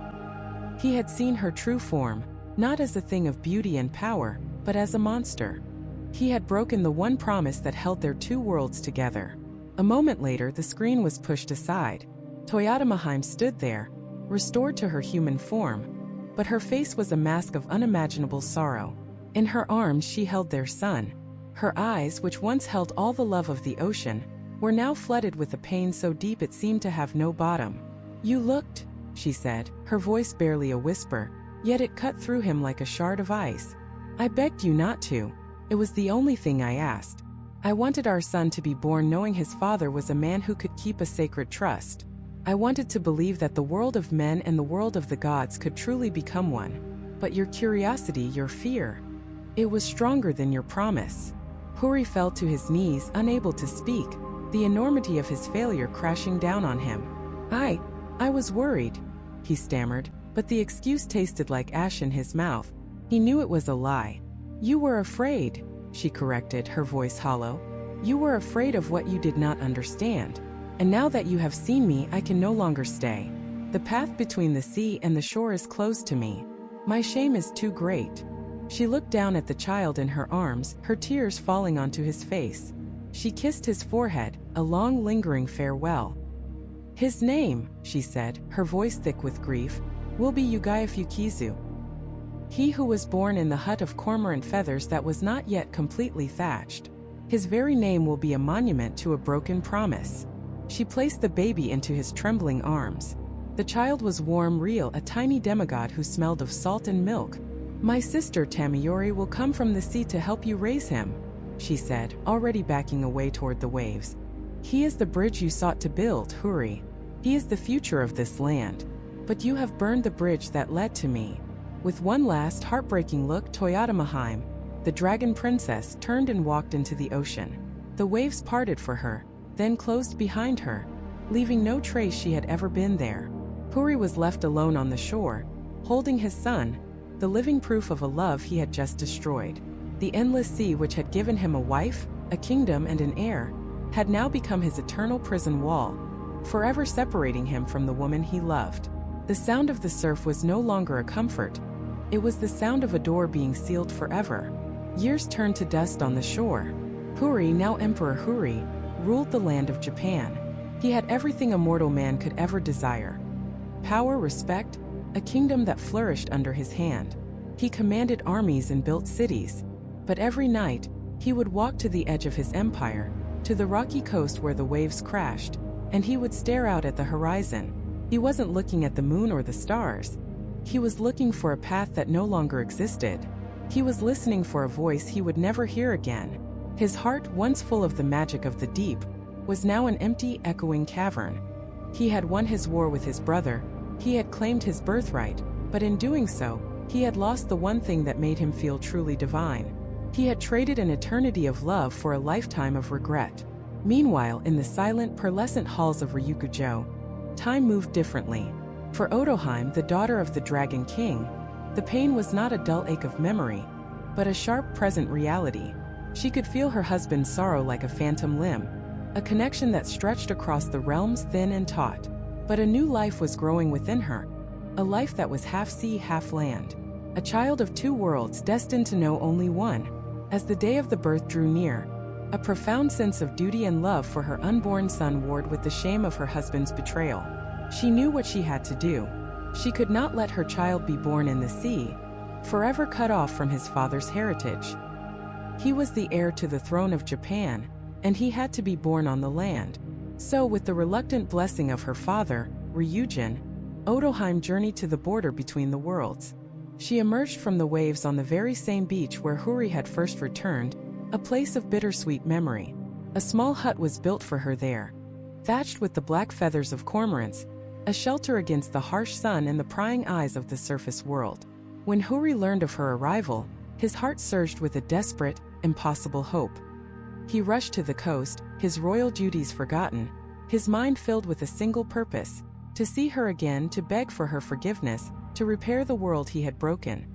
He had seen her true form, not as a thing of beauty and power, but as a monster. He had broken the one promise that held their two worlds together. A moment later, the screen was pushed aside. Toyotama-hime stood there, restored to her human form, but her face was a mask of unimaginable sorrow. In her arms she held their son. Her eyes, which once held all the love of the ocean, were now flooded with a pain so deep it seemed to have no bottom. "You looked," she said, her voice barely a whisper, yet it cut through him like a shard of ice. "I begged you not to. It was the only thing I asked. I wanted our son to be born knowing his father was a man who could keep a sacred trust. I wanted to believe that the world of men and the world of the gods could truly become one. But your curiosity, your fear, it was stronger than your promise." Huri fell to his knees, unable to speak, the enormity of his failure crashing down on him. I was worried," he stammered, but the excuse tasted like ash in his mouth. He knew it was a lie. "You were afraid," she corrected, her voice hollow. "You were afraid of what you did not understand. And now that you have seen me, I can no longer stay. The path between the sea and the shore is closed to me. My shame is too great." She looked down at the child in her arms, her tears falling onto his face. She kissed his forehead, a long, lingering farewell. "His name," she said, her voice thick with grief, "will be Ryugu-jo. He who was born in the hut of cormorant feathers that was not yet completely thatched. His very name will be a monument to a broken promise." She placed the baby into his trembling arms. The child was warm, real, a tiny demigod who smelled of salt and milk. "My sister Tamayori will come from the sea to help you raise him," she said, already backing away toward the waves. "He is the bridge you sought to build, Huri. He is the future of this land." But you have burned the bridge that led to me." With one last heartbreaking look, Toyotama-hime, the dragon princess, turned and walked into the ocean. The waves parted for her, then closed behind her, leaving no trace she had ever been there. Huri was left alone on the shore, holding his son, the living proof of a love he had just destroyed. The endless sea, which had given him a wife, a kingdom, and an heir, had now become his eternal prison wall, forever separating him from the woman he loved. The sound of the surf was no longer a comfort. It was the sound of a door being sealed forever. Years turned to dust on the shore. Huri, now Emperor Huri, ruled the land of Japan. He had everything a mortal man could ever desire: power, respect, a kingdom that flourished under his hand. He commanded armies and built cities. But every night, he would walk to the edge of his empire, to the rocky coast where the waves crashed, and he would stare out at the horizon. He wasn't looking at the moon or the stars. He was looking for a path that no longer existed. He was listening for a voice he would never hear again. His heart, once full of the magic of the deep, was now an empty, echoing cavern. He had won his war with his brother. He had claimed his birthright, but in doing so, he had lost the one thing that made him feel truly divine. He had traded an eternity of love for a lifetime of regret. Meanwhile, in the silent, pearlescent halls of Ryugu-jo, time moved differently. For Otohime, the daughter of the Dragon King, the pain was not a dull ache of memory, but a sharp present reality. She could feel her husband's sorrow like a phantom limb, a connection that stretched across the realms, thin and taut. But a new life was growing within her, a life that was half sea, half land. A child of two worlds, destined to know only one. As the day of the birth drew near, a profound sense of duty and love for her unborn son warred with the shame of her husband's betrayal. She knew what she had to do. She could not let her child be born in the sea, forever cut off from his father's heritage. He was the heir to the throne of Japan, and he had to be born on the land. So, with the reluctant blessing of her father, Ryujin, Otohime journeyed to the border between the worlds. She emerged from the waves on the very same beach where Huri had first returned, a place of bittersweet memory. A small hut was built for her there, thatched with the black feathers of cormorants, a shelter against the harsh sun and the prying eyes of the surface world. When Huri learned of her arrival, his heart surged with a desperate, impossible hope. He rushed to the coast, his royal duties forgotten, his mind filled with a single purpose: to see her again, to beg for her forgiveness, to repair the world he had broken.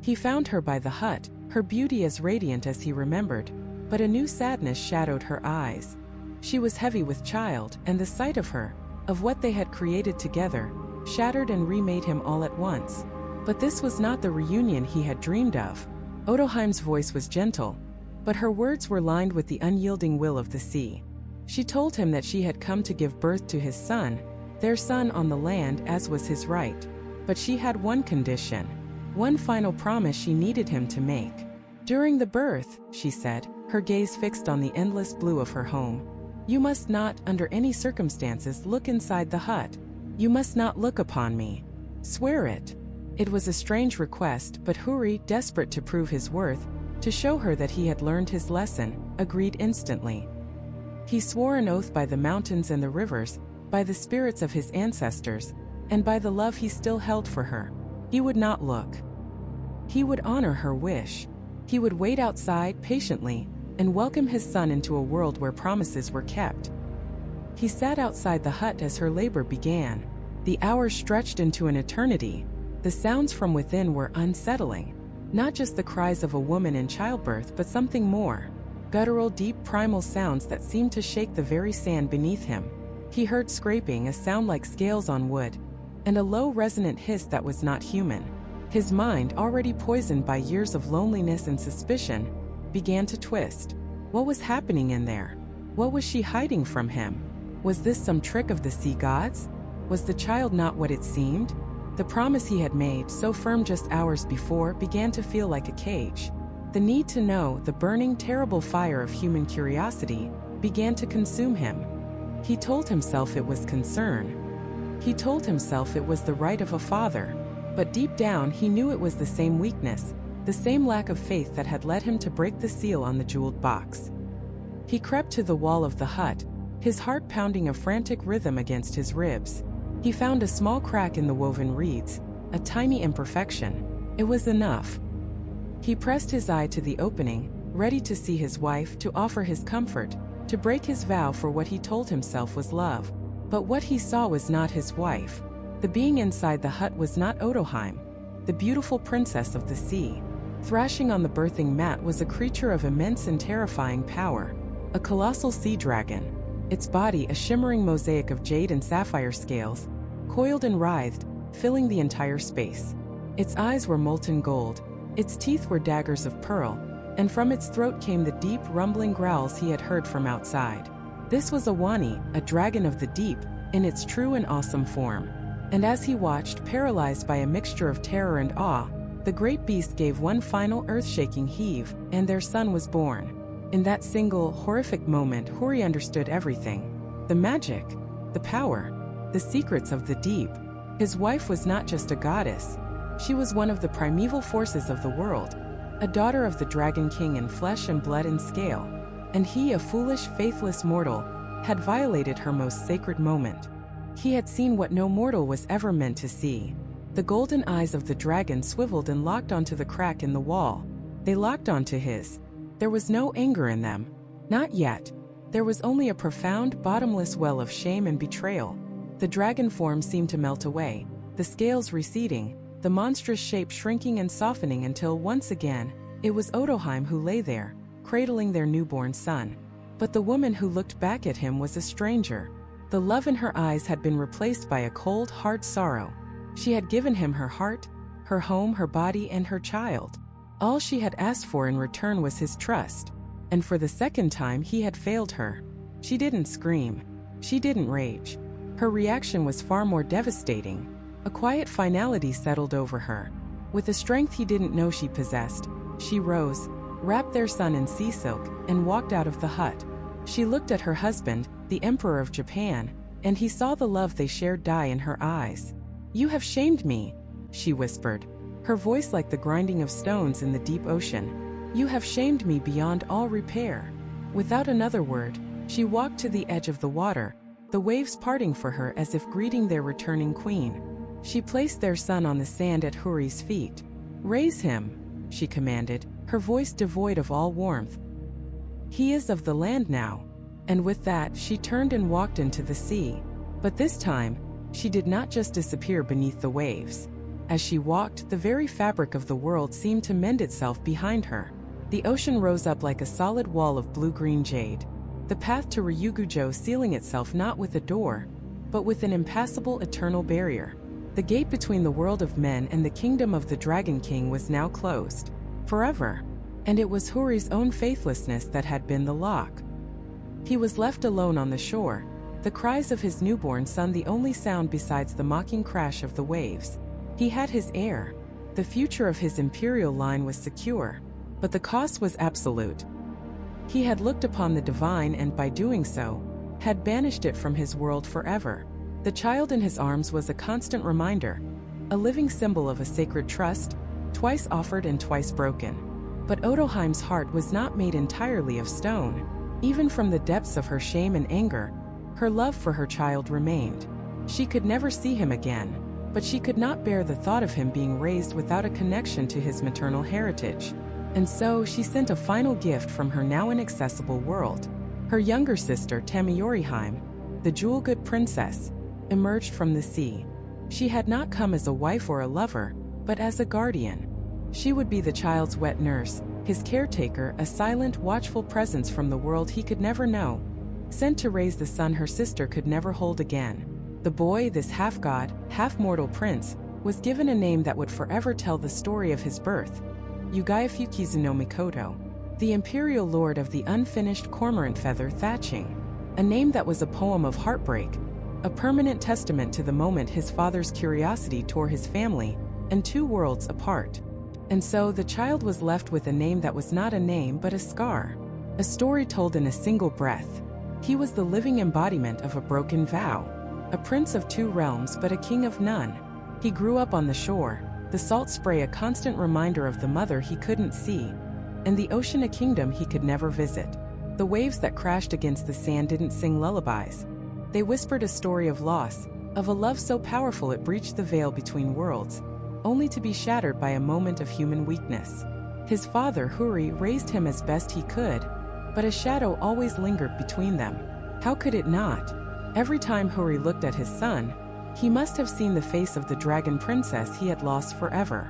He found her by the hut, her beauty as radiant as he remembered, but a new sadness shadowed her eyes. She was heavy with child, and the sight of her, of what they had created together, shattered and remade him all at once. But this was not the reunion he had dreamed of. Otohime's voice was gentle, but her words were lined with the unyielding will of the sea. She told him that she had come to give birth to his son, their son on the land, as was his right. But she had one condition, one final promise she needed him to make. During the birth, she said, her gaze fixed on the endless blue of her home, "You must not, under any circumstances, look inside the hut. You must not look upon me. Swear it." It was a strange request, but Huri, desperate to prove his worth, to show her that he had learned his lesson, agreed instantly. He swore an oath by the mountains and the rivers, by the spirits of his ancestors, and by the love he still held for her. He would not look. He would honor her wish. He would wait outside patiently and welcome his son into a world where promises were kept. He sat outside the hut as her labor began. The hours stretched into an eternity. The sounds from within were unsettling. Not just the cries of a woman in childbirth, but something more. Guttural, deep, primal sounds that seemed to shake the very sand beneath him. He heard scraping, a sound like scales on wood, and a low, resonant hiss that was not human. His mind, already poisoned by years of loneliness and suspicion, began to twist. What was happening in there? What was she hiding from him? Was this some trick of the sea gods? Was the child not what it seemed? The promise he had made, so firm just hours before, began to feel like a cage. The need to know, the burning, terrible fire of human curiosity, began to consume him. He told himself it was concern. He told himself it was the right of a father. But deep down he knew it was the same weakness, the same lack of faith that had led him to break the seal on the jeweled box. He crept to the wall of the hut, his heart pounding a frantic rhythm against his ribs. He found a small crack in the woven reeds, a tiny imperfection. It was enough. He pressed his eye to the opening, ready to see his wife, to offer his comfort, to break his vow for what he told himself was love. But what he saw was not his wife. The being inside the hut was not Otohime, the beautiful princess of the sea. Thrashing on the birthing mat was a creature of immense and terrifying power, a colossal sea dragon. Its body a shimmering mosaic of jade and sapphire scales, coiled and writhed, filling the entire space. Its eyes were molten gold, its teeth were daggers of pearl, and from its throat came the deep, rumbling growls he had heard from outside. This was a wani, a dragon of the deep, in its true and awesome form. And as he watched, paralyzed by a mixture of terror and awe, the great beast gave one final earth-shaking heave, and their son was born. In that single, horrific moment, Hori understood everything. The magic, the power, the secrets of the deep. His wife was not just a goddess. She was one of the primeval forces of the world, a daughter of the Dragon King in flesh and blood and scale. And he, a foolish, faithless mortal, had violated her most sacred moment. He had seen what no mortal was ever meant to see. The golden eyes of the dragon swiveled and locked onto the crack in the wall. They locked onto his. There was no anger in them. Not yet. There was only a profound, bottomless well of shame and betrayal. The dragon form seemed to melt away, the scales receding, the monstrous shape shrinking and softening until once again, it was Otohime who lay there, cradling their newborn son. But the woman who looked back at him was a stranger. The love in her eyes had been replaced by a cold, hard sorrow. She had given him her heart, her home, her body, and her child. All she had asked for in return was his trust. And for the second time he had failed her. She didn't scream. She didn't rage. Her reaction was far more devastating. A quiet finality settled over her. With a strength he didn't know she possessed, she rose, wrapped their son in sea silk, and walked out of the hut. She looked at her husband, the Emperor of Japan, and he saw the love they shared die in her eyes. "You have shamed me," she whispered, her voice like the grinding of stones in the deep ocean. "You have shamed me beyond all repair." Without another word, she walked to the edge of the water, the waves parting for her as if greeting their returning queen. She placed their son on the sand at Hori's feet. "Raise him," she commanded, her voice devoid of all warmth. "He is of the land now." And with that, she turned and walked into the sea. But this time, she did not just disappear beneath the waves. As she walked, the very fabric of the world seemed to mend itself behind her. The ocean rose up like a solid wall of blue-green jade, the path to Ryugu-jo sealing itself not with a door, but with an impassable eternal barrier. The gate between the world of men and the kingdom of the Dragon King was now closed. Forever. And it was Hori's own faithlessness that had been the lock. He was left alone on the shore, the cries of his newborn son the only sound besides the mocking crash of the waves. He had his heir. The future of his imperial line was secure, but the cost was absolute. He had looked upon the divine and, by doing so, had banished it from his world forever. The child in his arms was a constant reminder, a living symbol of a sacred trust, twice offered and twice broken. But Otohime's heart was not made entirely of stone. Even from the depths of her shame and anger, her love for her child remained. She could never see him again, but she could not bear the thought of him being raised without a connection to his maternal heritage. And so she sent a final gift from her now inaccessible world. Her younger sister, Toyotama-hime, the jewel-good princess, emerged from the sea. She had not come as a wife or a lover, but as a guardian. She would be the child's wet nurse, his caretaker, a silent, watchful presence from the world he could never know, sent to raise the son her sister could never hold again. The boy, this half-god, half-mortal prince, was given a name that would forever tell the story of his birth: Ryūgū-jō no Mikoto, the imperial lord of the unfinished cormorant feather thatching. A name that was a poem of heartbreak, a permanent testament to the moment his father's curiosity tore his family and two worlds apart. And so the child was left with a name that was not a name but a scar, a story told in a single breath. He was the living embodiment of a broken vow, a prince of two realms but a king of none. He grew up on the shore, the salt spray a constant reminder of the mother he couldn't see, and the ocean a kingdom he could never visit. The waves that crashed against the sand didn't sing lullabies. They whispered a story of loss, of a love so powerful it breached the veil between worlds, only to be shattered by a moment of human weakness. His father, Huri, raised him as best he could, but a shadow always lingered between them. How could it not? Every time Huri looked at his son, he must have seen the face of the dragon princess he had lost forever.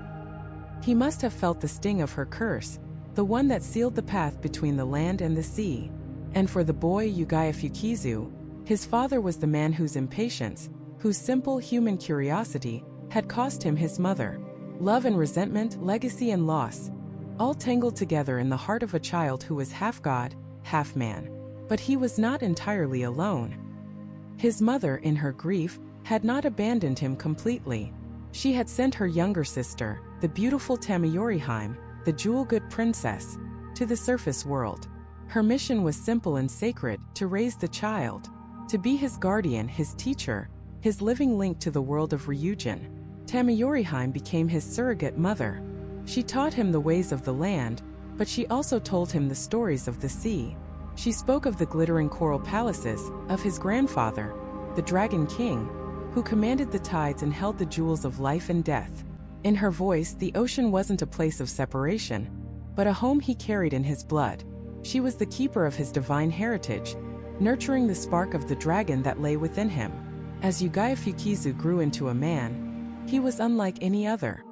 He must have felt the sting of her curse, the one that sealed the path between the land and the sea. And for the boy Yugaya Fukizu, his father was the man whose impatience, whose simple human curiosity, had cost him his mother. Love and resentment, legacy and loss, all tangled together in the heart of a child who was half god, half man. But he was not entirely alone. His mother, in her grief, had not abandoned him completely. She had sent her younger sister, the beautiful Toyotama-hime, the jewel-good princess, to the surface world. Her mission was simple and sacred: to raise the child, to be his guardian, his teacher, his living link to the world of Ryujin. Toyotama-hime became his surrogate mother. She taught him the ways of the land, but she also told him the stories of the sea. She spoke of the glittering coral palaces, of his grandfather, the Dragon King, who commanded the tides and held the jewels of life and death. In her voice, the ocean wasn't a place of separation, but a home he carried in his blood. She was the keeper of his divine heritage, nurturing the spark of the dragon that lay within him. As Yugaya Fukizu grew into a man, he was unlike any other.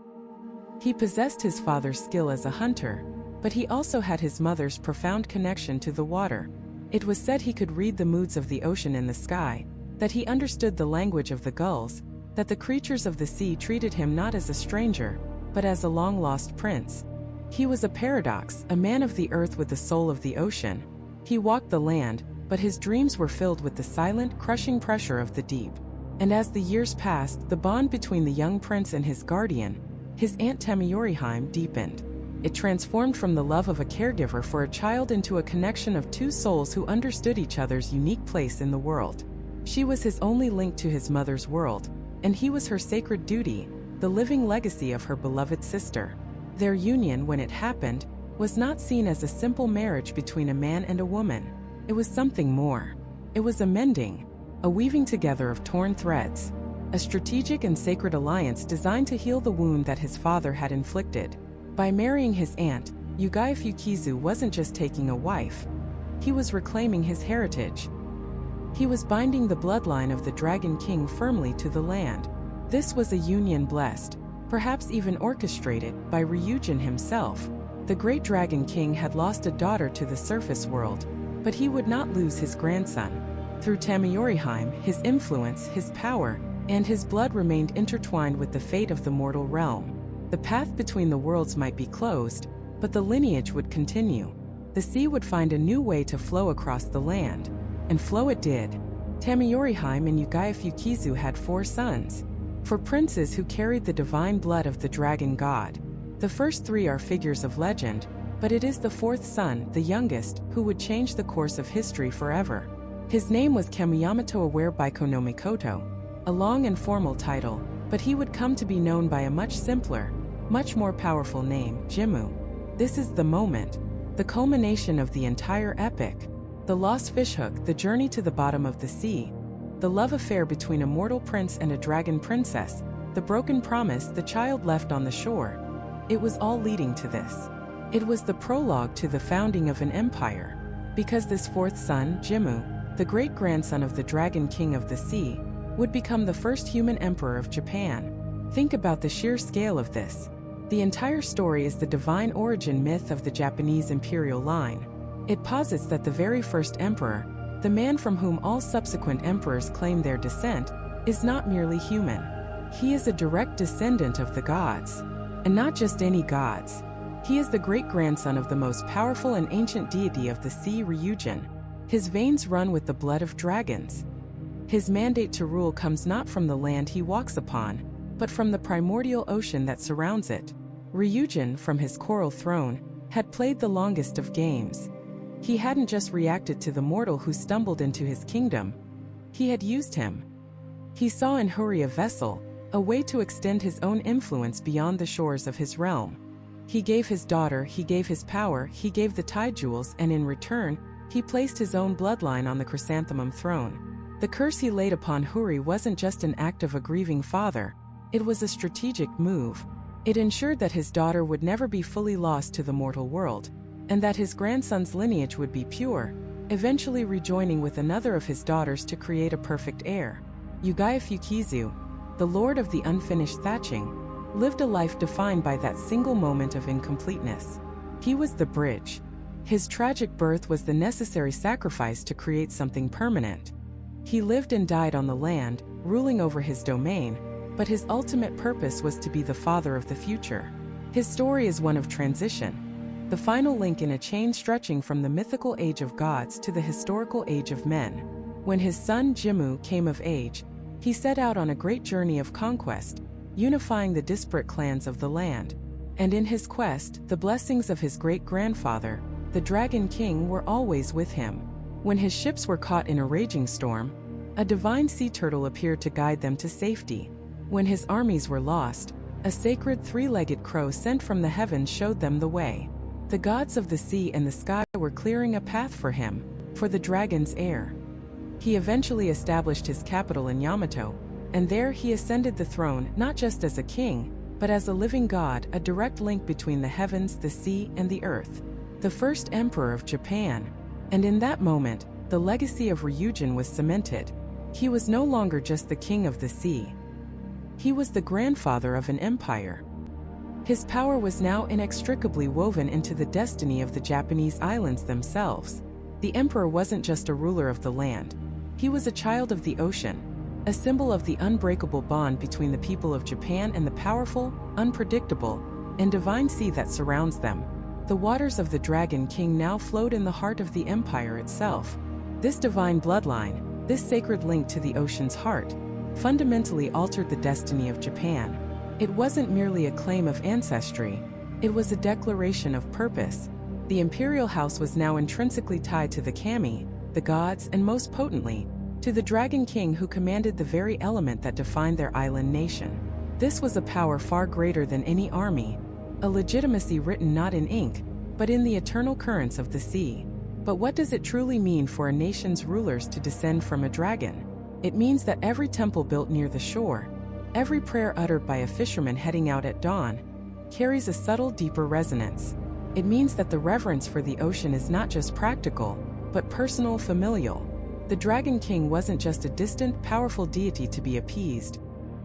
He possessed his father's skill as a hunter, but he also had his mother's profound connection to the water. It was said he could read the moods of the ocean and the sky, that he understood the language of the gulls, that the creatures of the sea treated him not as a stranger, but as a long-lost prince. He was a paradox, a man of the earth with the soul of the ocean. He walked the land, but his dreams were filled with the silent, crushing pressure of the deep. And as the years passed, the bond between the young prince and his guardian, his aunt Toyotama-hime, deepened. It transformed from the love of a caregiver for a child into a connection of two souls who understood each other's unique place in the world. She was his only link to his mother's world, and he was her sacred duty, the living legacy of her beloved sister. Their union, when it happened, was not seen as a simple marriage between a man and a woman. It was something more. It was a mending, a weaving together of torn threads, a strategic and sacred alliance designed to heal the wound that his father had inflicted. By marrying his aunt, Yugaya Fukizu wasn't just taking a wife. He was reclaiming his heritage. He was binding the bloodline of the Dragon King firmly to the land. This was a union blessed, perhaps even orchestrated, by Ryujin himself. The great Dragon King had lost a daughter to the surface world, but he would not lose his grandson. Through Toyotama-hime, his influence, his power, and his blood remained intertwined with the fate of the mortal realm. The path between the worlds might be closed, but the lineage would continue. The sea would find a new way to flow across the land. And flow it did. Toyotama-hime and Yugaya Fukizu had 4 sons, 4 princes who carried the divine blood of the dragon god. The first 3 are figures of legend, but it is the 4th son, the youngest, who would change the course of history forever. His name was Kamiyamato Aware Baiko no Mikoto, a long and formal title, but he would come to be known by a much simpler, much more powerful name, Jimmu. This is the moment, the culmination of the entire epic. The lost fishhook, the journey to the bottom of the sea, the love affair between a mortal prince and a dragon princess, the broken promise the child left on the shore. It was all leading to this. It was the prologue to the founding of an empire. Because this 4th son, Jimmu, the great-grandson of the Dragon King of the Sea, would become the first human emperor of Japan. Think about the sheer scale of this. The entire story is the divine origin myth of the Japanese imperial line. It posits that the very first emperor, the man from whom all subsequent emperors claim their descent, is not merely human. He is a direct descendant of the gods. And not just any gods. He is the great-grandson of the most powerful and ancient deity of the sea, Ryujin. His veins run with the blood of dragons. His mandate to rule comes not from the land he walks upon, but from the primordial ocean that surrounds it. Ryujin, from his coral throne, had played the longest of games. He hadn't just reacted to the mortal who stumbled into his kingdom. He had used him. He saw in Huri a vessel, a way to extend his own influence beyond the shores of his realm. He gave his daughter, he gave his power, he gave the tide jewels, and in return, he placed his own bloodline on the chrysanthemum throne. The curse he laid upon Hori wasn't just an act of a grieving father, it was a strategic move. It ensured that his daughter would never be fully lost to the mortal world, and that his grandson's lineage would be pure, eventually rejoining with another of his daughters to create a perfect heir. Yugaya Fukizu, the lord of the unfinished thatching, lived a life defined by that single moment of incompleteness. He was the bridge. His tragic birth was the necessary sacrifice to create something permanent. He lived and died on the land, ruling over his domain, but his ultimate purpose was to be the father of the future. His story is one of transition, the final link in a chain stretching from the mythical age of gods to the historical age of men. When his son Jimmu came of age, he set out on a great journey of conquest, unifying the disparate clans of the land. And in his quest, the blessings of his great-grandfather, the Dragon King, were always with him. When his ships were caught in a raging storm, a divine sea turtle appeared to guide them to safety. When his armies were lost, a sacred three-legged crow sent from the heavens showed them the way. The gods of the sea and the sky were clearing a path for him, for the dragon's heir. He eventually established his capital in Yamato, and there he ascended the throne not just as a king, but as a living god, a direct link between the heavens, the sea, and the earth. The first emperor of Japan. And in that moment, the legacy of Ryujin was cemented. He was no longer just the king of the sea. He was the grandfather of an empire. His power was now inextricably woven into the destiny of the Japanese islands themselves. The emperor wasn't just a ruler of the land. He was a child of the ocean, a symbol of the unbreakable bond between the people of Japan and the powerful, unpredictable, and divine sea that surrounds them. The waters of the Dragon King now flowed in the heart of the empire itself. This divine bloodline, this sacred link to the ocean's heart, fundamentally altered the destiny of Japan. It wasn't merely a claim of ancestry, it was a declaration of purpose. The imperial house was now intrinsically tied to the kami, the gods, and most potently, to the Dragon King, who commanded the very element that defined their island nation. This was a power far greater than any army, a legitimacy written not in ink, but in the eternal currents of the sea. But what does it truly mean for a nation's rulers to descend from a dragon? It means that every temple built near the shore, every prayer uttered by a fisherman heading out at dawn, carries a subtle, deeper resonance. It means that the reverence for the ocean is not just practical, but personal, familial. The Dragon King wasn't just a distant, powerful deity to be appeased.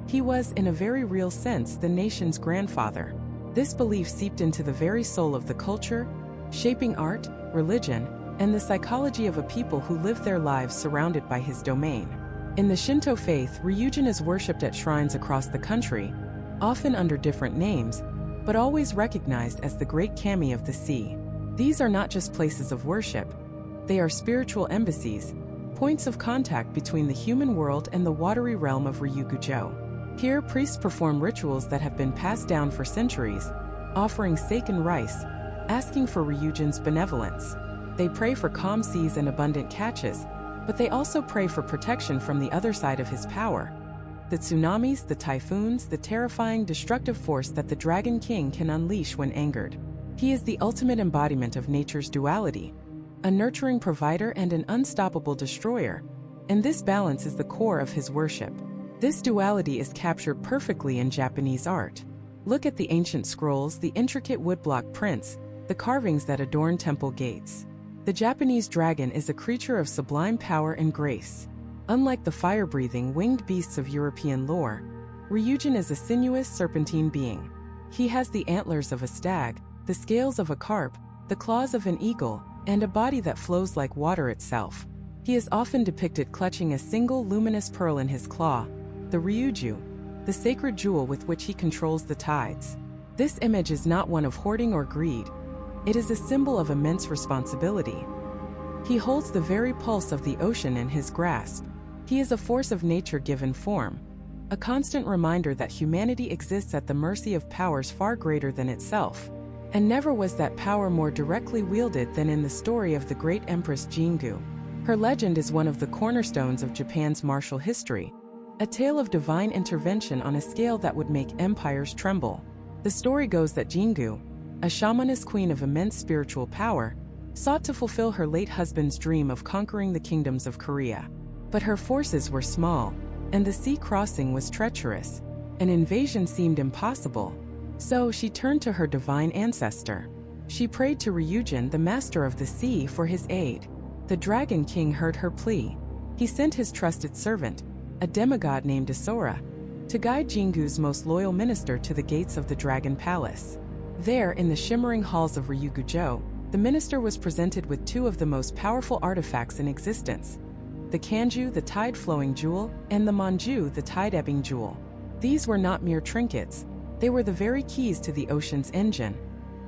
He was, in a very real sense, the nation's grandfather. This belief seeped into the very soul of the culture, shaping art, religion, and the psychology of a people who lived their lives surrounded by his domain. In the Shinto faith, Ryujin is worshipped at shrines across the country, often under different names, but always recognized as the great kami of the sea. These are not just places of worship, they are spiritual embassies, points of contact between the human world and the watery realm of Ryugu-jo. Here, priests perform rituals that have been passed down for centuries, offering sake and rice, asking for Ryujin's benevolence. They pray for calm seas and abundant catches, but they also pray for protection from the other side of his power. The tsunamis, the typhoons, the terrifying, destructive force that the Dragon King can unleash when angered. He is the ultimate embodiment of nature's duality, a nurturing provider and an unstoppable destroyer, and this balance is the core of his worship. This duality is captured perfectly in Japanese art. Look at the ancient scrolls, the intricate woodblock prints, the carvings that adorn temple gates. The Japanese dragon is a creature of sublime power and grace. Unlike the fire-breathing, winged beasts of European lore, Ryujin is a sinuous, serpentine being. He has the antlers of a stag, the scales of a carp, the claws of an eagle, and a body that flows like water itself. He is often depicted clutching a single luminous pearl in his claw, the Ryūgū-jō, the sacred jewel with which he controls the tides. This image is not one of hoarding or greed. It is a symbol of immense responsibility. He holds the very pulse of the ocean in his grasp. He is a force of nature given form, a constant reminder that humanity exists at the mercy of powers far greater than itself. And never was that power more directly wielded than in the story of the great Empress Jingu. Her legend is one of the cornerstones of Japan's martial history, a tale of divine intervention on a scale that would make empires tremble. The story goes that Jingu, a shamaness queen of immense spiritual power, sought to fulfill her late husband's dream of conquering the kingdoms of Korea. But her forces were small, and the sea crossing was treacherous. An invasion seemed impossible. So she turned to her divine ancestor. She prayed to Ryujin, the master of the sea, for his aid. The Dragon King heard her plea. He sent his trusted servant, a demigod named Asura, to guide Jingu's most loyal minister to the gates of the Dragon Palace. There, in the shimmering halls of Ryugu-jo, the minister was presented with two of the most powerful artifacts in existence: the Kanju, the tide-flowing jewel, and the Manju, the tide-ebbing jewel. These were not mere trinkets. They were the very keys to the ocean's engine,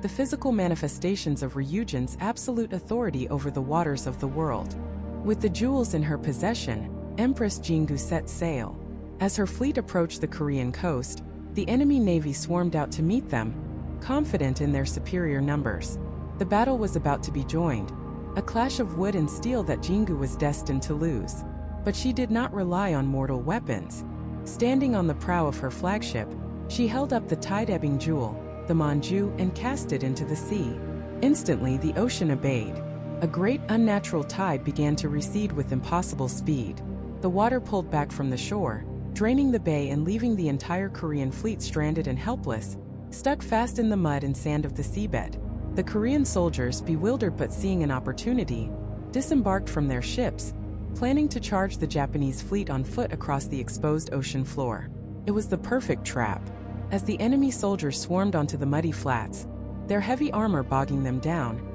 the physical manifestations of Ryujin's absolute authority over the waters of the world. With the jewels in her possession, Empress Jingu set sail. As her fleet approached the Korean coast, the enemy navy swarmed out to meet them, confident in their superior numbers. The battle was about to be joined, a clash of wood and steel that Jingu was destined to lose. But she did not rely on mortal weapons. Standing on the prow of her flagship, she held up the tide-ebbing jewel, the Manju, and cast it into the sea. Instantly, the ocean obeyed. A great unnatural tide began to recede with impossible speed. The water pulled back from the shore, draining the bay and leaving the entire Korean fleet stranded and helpless, stuck fast in the mud and sand of the seabed. The Korean soldiers, bewildered but seeing an opportunity, disembarked from their ships, planning to charge the Japanese fleet on foot across the exposed ocean floor. It was the perfect trap. As the enemy soldiers swarmed onto the muddy flats, their heavy armor bogging them down,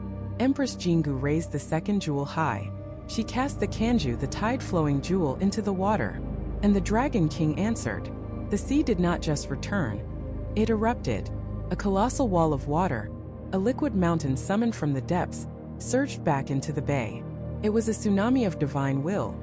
Empress Jingu raised the second jewel high. She cast the Kanju, the tide-flowing jewel, into the water, and the Dragon King answered. The sea did not just return. It erupted. A colossal wall of water, a liquid mountain summoned from the depths, surged back into the bay. It was a tsunami of divine will,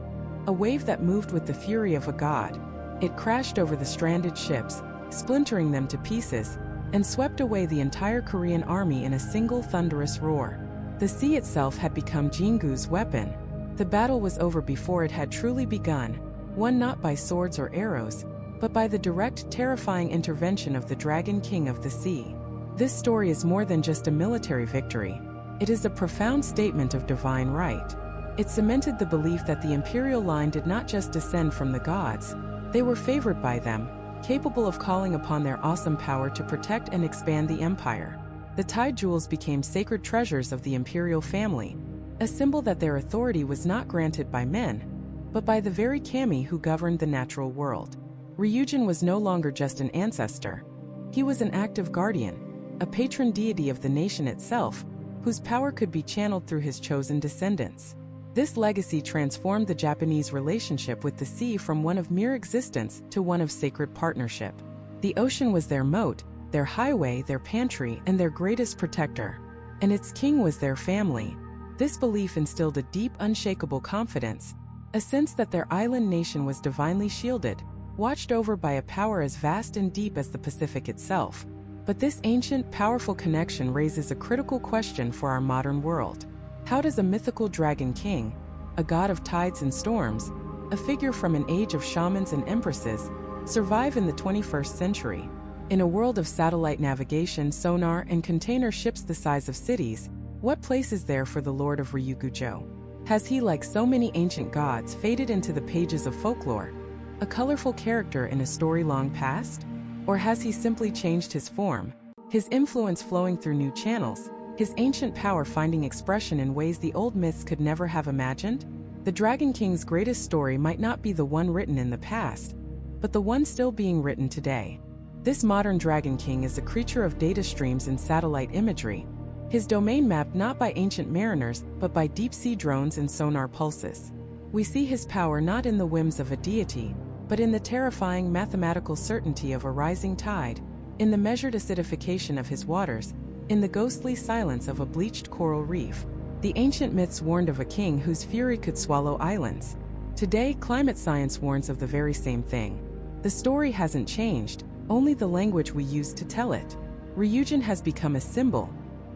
a wave that moved with the fury of a god. It crashed over the stranded ships, splintering them to pieces, and swept away the entire Korean army in a single thunderous roar. The sea itself had become Jingu's weapon. The battle was over before it had truly begun, won not by swords or arrows, but by the direct, terrifying intervention of the Dragon King of the sea. This story is more than just a military victory. It is a profound statement of divine right. It cemented the belief that the imperial line did not just descend from the gods. They were favored by them, capable of calling upon their awesome power to protect and expand the empire. The tide jewels became sacred treasures of the imperial family, a symbol that their authority was not granted by men, but by the very kami who governed the natural world. Ryujin was no longer just an ancestor. He was an active guardian, a patron deity of the nation itself, whose power could be channeled through his chosen descendants. This legacy transformed the Japanese relationship with the sea from one of mere existence to one of sacred partnership. The ocean was their moat, their highway, their pantry, and their greatest protector. And its king was their family. This belief instilled a deep, unshakable confidence, a sense that their island nation was divinely shielded, watched over by a power as vast and deep as the Pacific itself. But this ancient, powerful connection raises a critical question for our modern world. How does a mythical dragon king, a god of tides and storms, a figure from an age of shamans and empresses, survive in the 21st century? In a world of satellite navigation, sonar, and container ships the size of cities, what place is there for the Lord of Ryugu-jo? Has he, like so many ancient gods, faded into the pages of folklore, a colorful character in a story long past? Or has he simply changed his form, his influence flowing through new channels, his ancient power finding expression in ways the old myths could never have imagined? The Dragon King's greatest story might not be the one written in the past, but the one still being written today. This modern Dragon King is a creature of data streams and satellite imagery, his domain mapped not by ancient mariners but by deep-sea drones and sonar pulses. We see his power not in the whims of a deity, but in the terrifying mathematical certainty of a rising tide, in the measured acidification of his waters, in the ghostly silence of a bleached coral reef. The ancient myths warned of a king whose fury could swallow islands. Today, climate science warns of the very same thing. The story hasn't changed, only the language we use to tell it. Ryujin has become a symbol,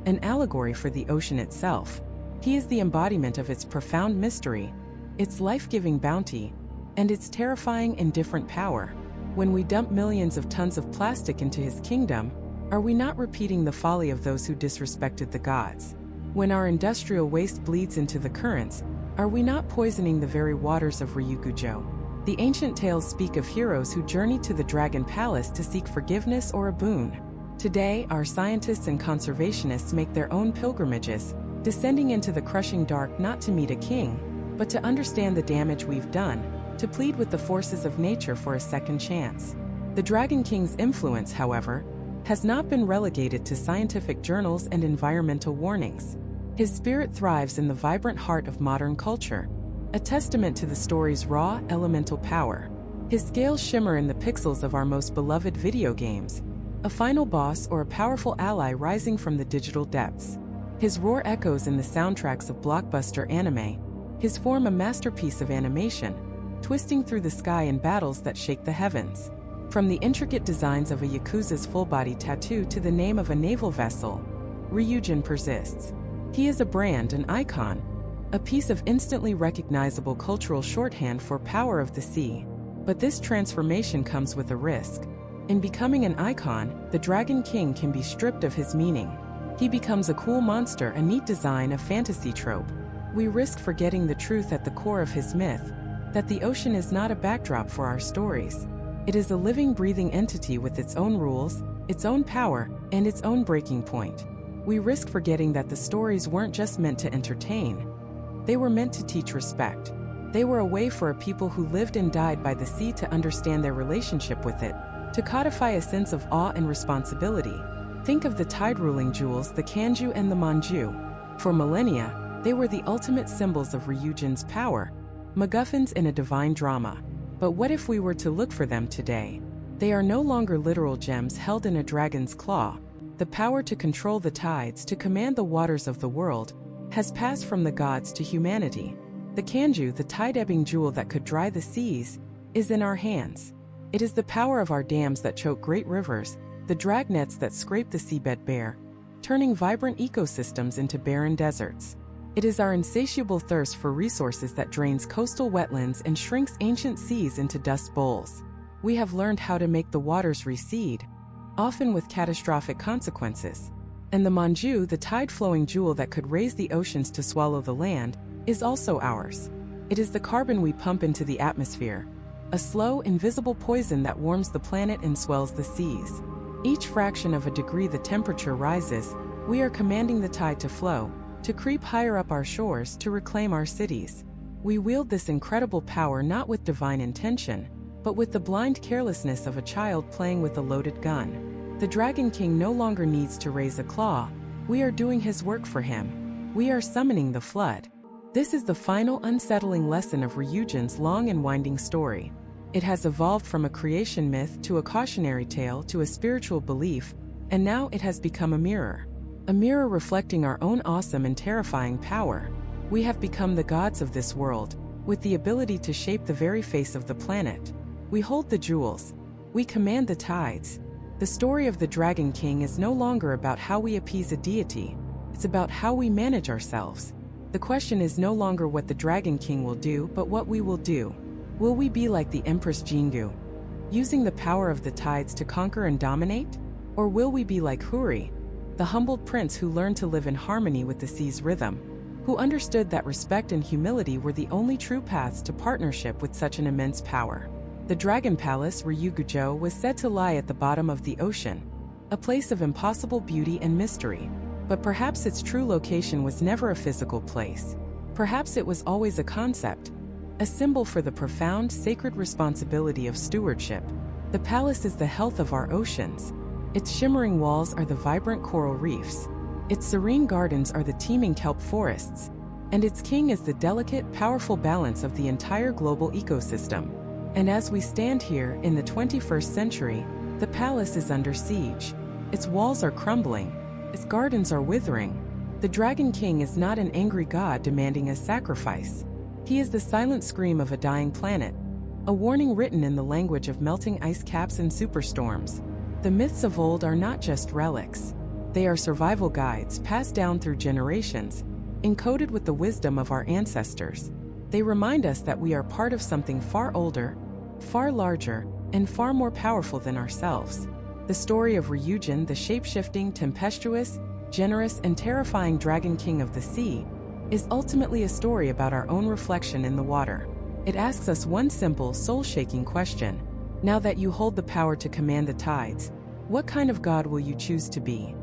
an allegory for the ocean itself. He is the embodiment of its profound mystery, its life-giving bounty, and its terrifying indifferent power. When we dump millions of tons of plastic into his kingdom, are we not repeating the folly of those who disrespected the gods? When our industrial waste bleeds into the currents, Are we not poisoning the very waters of Ryugu-jo? The ancient tales speak of heroes who journey to the Dragon Palace to seek forgiveness or a boon. Today, our scientists and conservationists make their own pilgrimages, descending into the crushing dark not to meet a king, but to understand the damage we've done, to plead with the forces of nature for a second chance. The Dragon King's influence, however, has not been relegated to scientific journals and environmental warnings. His spirit thrives in the vibrant heart of modern culture, a testament to the story's raw, elemental power. His scales shimmer in the pixels of our most beloved video games, a final boss or a powerful ally rising from the digital depths. His roar echoes in the soundtracks of blockbuster anime, his form a masterpiece of animation, twisting through the sky in battles that shake the heavens. From the intricate designs of a Yakuza's full-body tattoo to the name of a naval vessel, Ryujin persists. He is a brand, an icon, a piece of instantly recognizable cultural shorthand for power of the sea. But this transformation comes with a risk. In becoming an icon, the Dragon King can be stripped of his meaning. He becomes a cool monster, a neat design, a fantasy trope. We risk forgetting the truth at the core of his myth, that the ocean is not a backdrop for our stories. It is a living, breathing entity with its own rules, its own power, and its own breaking point. We risk forgetting that the stories weren't just meant to entertain. They were meant to teach respect. They were a way for a people who lived and died by the sea to understand their relationship with it, to codify a sense of awe and responsibility. Think of the tide-ruling jewels, the kanju and the manju. For millennia, they were the ultimate symbols of Ryujin's power, MacGuffins in a divine drama. But what if we were to look for them today? They are no longer literal gems held in a dragon's claw. The power to control the tides, to command the waters of the world, has passed from the gods to humanity. The kanju, the tide-ebbing jewel that could dry the seas, is in our hands. It is the power of our dams that choke great rivers, the dragnets that scrape the seabed bare, turning vibrant ecosystems into barren deserts. It is our insatiable thirst for resources that drains coastal wetlands and shrinks ancient seas into dust bowls. We have learned how to make the waters recede, often with catastrophic consequences. And the manju, the tide-flowing jewel that could raise the oceans to swallow the land, is also ours. It is the carbon we pump into the atmosphere, a slow, invisible poison that warms the planet and swells the seas. Each fraction of a degree the temperature rises, we are commanding the tide to flow, to creep higher up our shores, to reclaim our cities. We wield this incredible power not with divine intention, but with the blind carelessness of a child playing with a loaded gun. The Dragon King no longer needs to raise a claw. We are doing his work for him. We are summoning the flood. This is the final unsettling lesson of Ryujin's long and winding story. It has evolved from a creation myth to a cautionary tale to a spiritual belief, and now it has become a mirror. A mirror reflecting our own awesome and terrifying power. We have become the gods of this world, with the ability to shape the very face of the planet. We hold the jewels. We command the tides. The story of the Dragon King is no longer about how we appease a deity. It's about how we manage ourselves. The question is no longer what the Dragon King will do, but what we will do. Will we be like the Empress Jingu, using the power of the tides to conquer and dominate? Or will we be like Huri, the humbled prince who learned to live in harmony with the sea's rhythm, who understood that respect and humility were the only true paths to partnership with such an immense power? The Dragon Palace, Ryugu-jo, was said to lie at the bottom of the ocean, a place of impossible beauty and mystery. But perhaps its true location was never a physical place. Perhaps it was always a concept, a symbol for the profound, sacred responsibility of stewardship. The palace is the health of our oceans. Its shimmering walls are the vibrant coral reefs. Its serene gardens are the teeming kelp forests. And its king is the delicate, powerful balance of the entire global ecosystem. And as we stand here in the 21st century, the palace is under siege. Its walls are crumbling. Its gardens are withering. The Dragon King is not an angry god demanding a sacrifice. He is the silent scream of a dying planet, a warning written in the language of melting ice caps and superstorms. The myths of old are not just relics. They are survival guides passed down through generations, encoded with the wisdom of our ancestors. They remind us that we are part of something far older, far larger, and far more powerful than ourselves. The story of Ryujin, the shape-shifting, tempestuous, generous, and terrifying Dragon King of the sea, is ultimately a story about our own reflection in the water. It asks us one simple, soul-shaking question. Now that you hold the power to command the tides, what kind of God will you choose to be?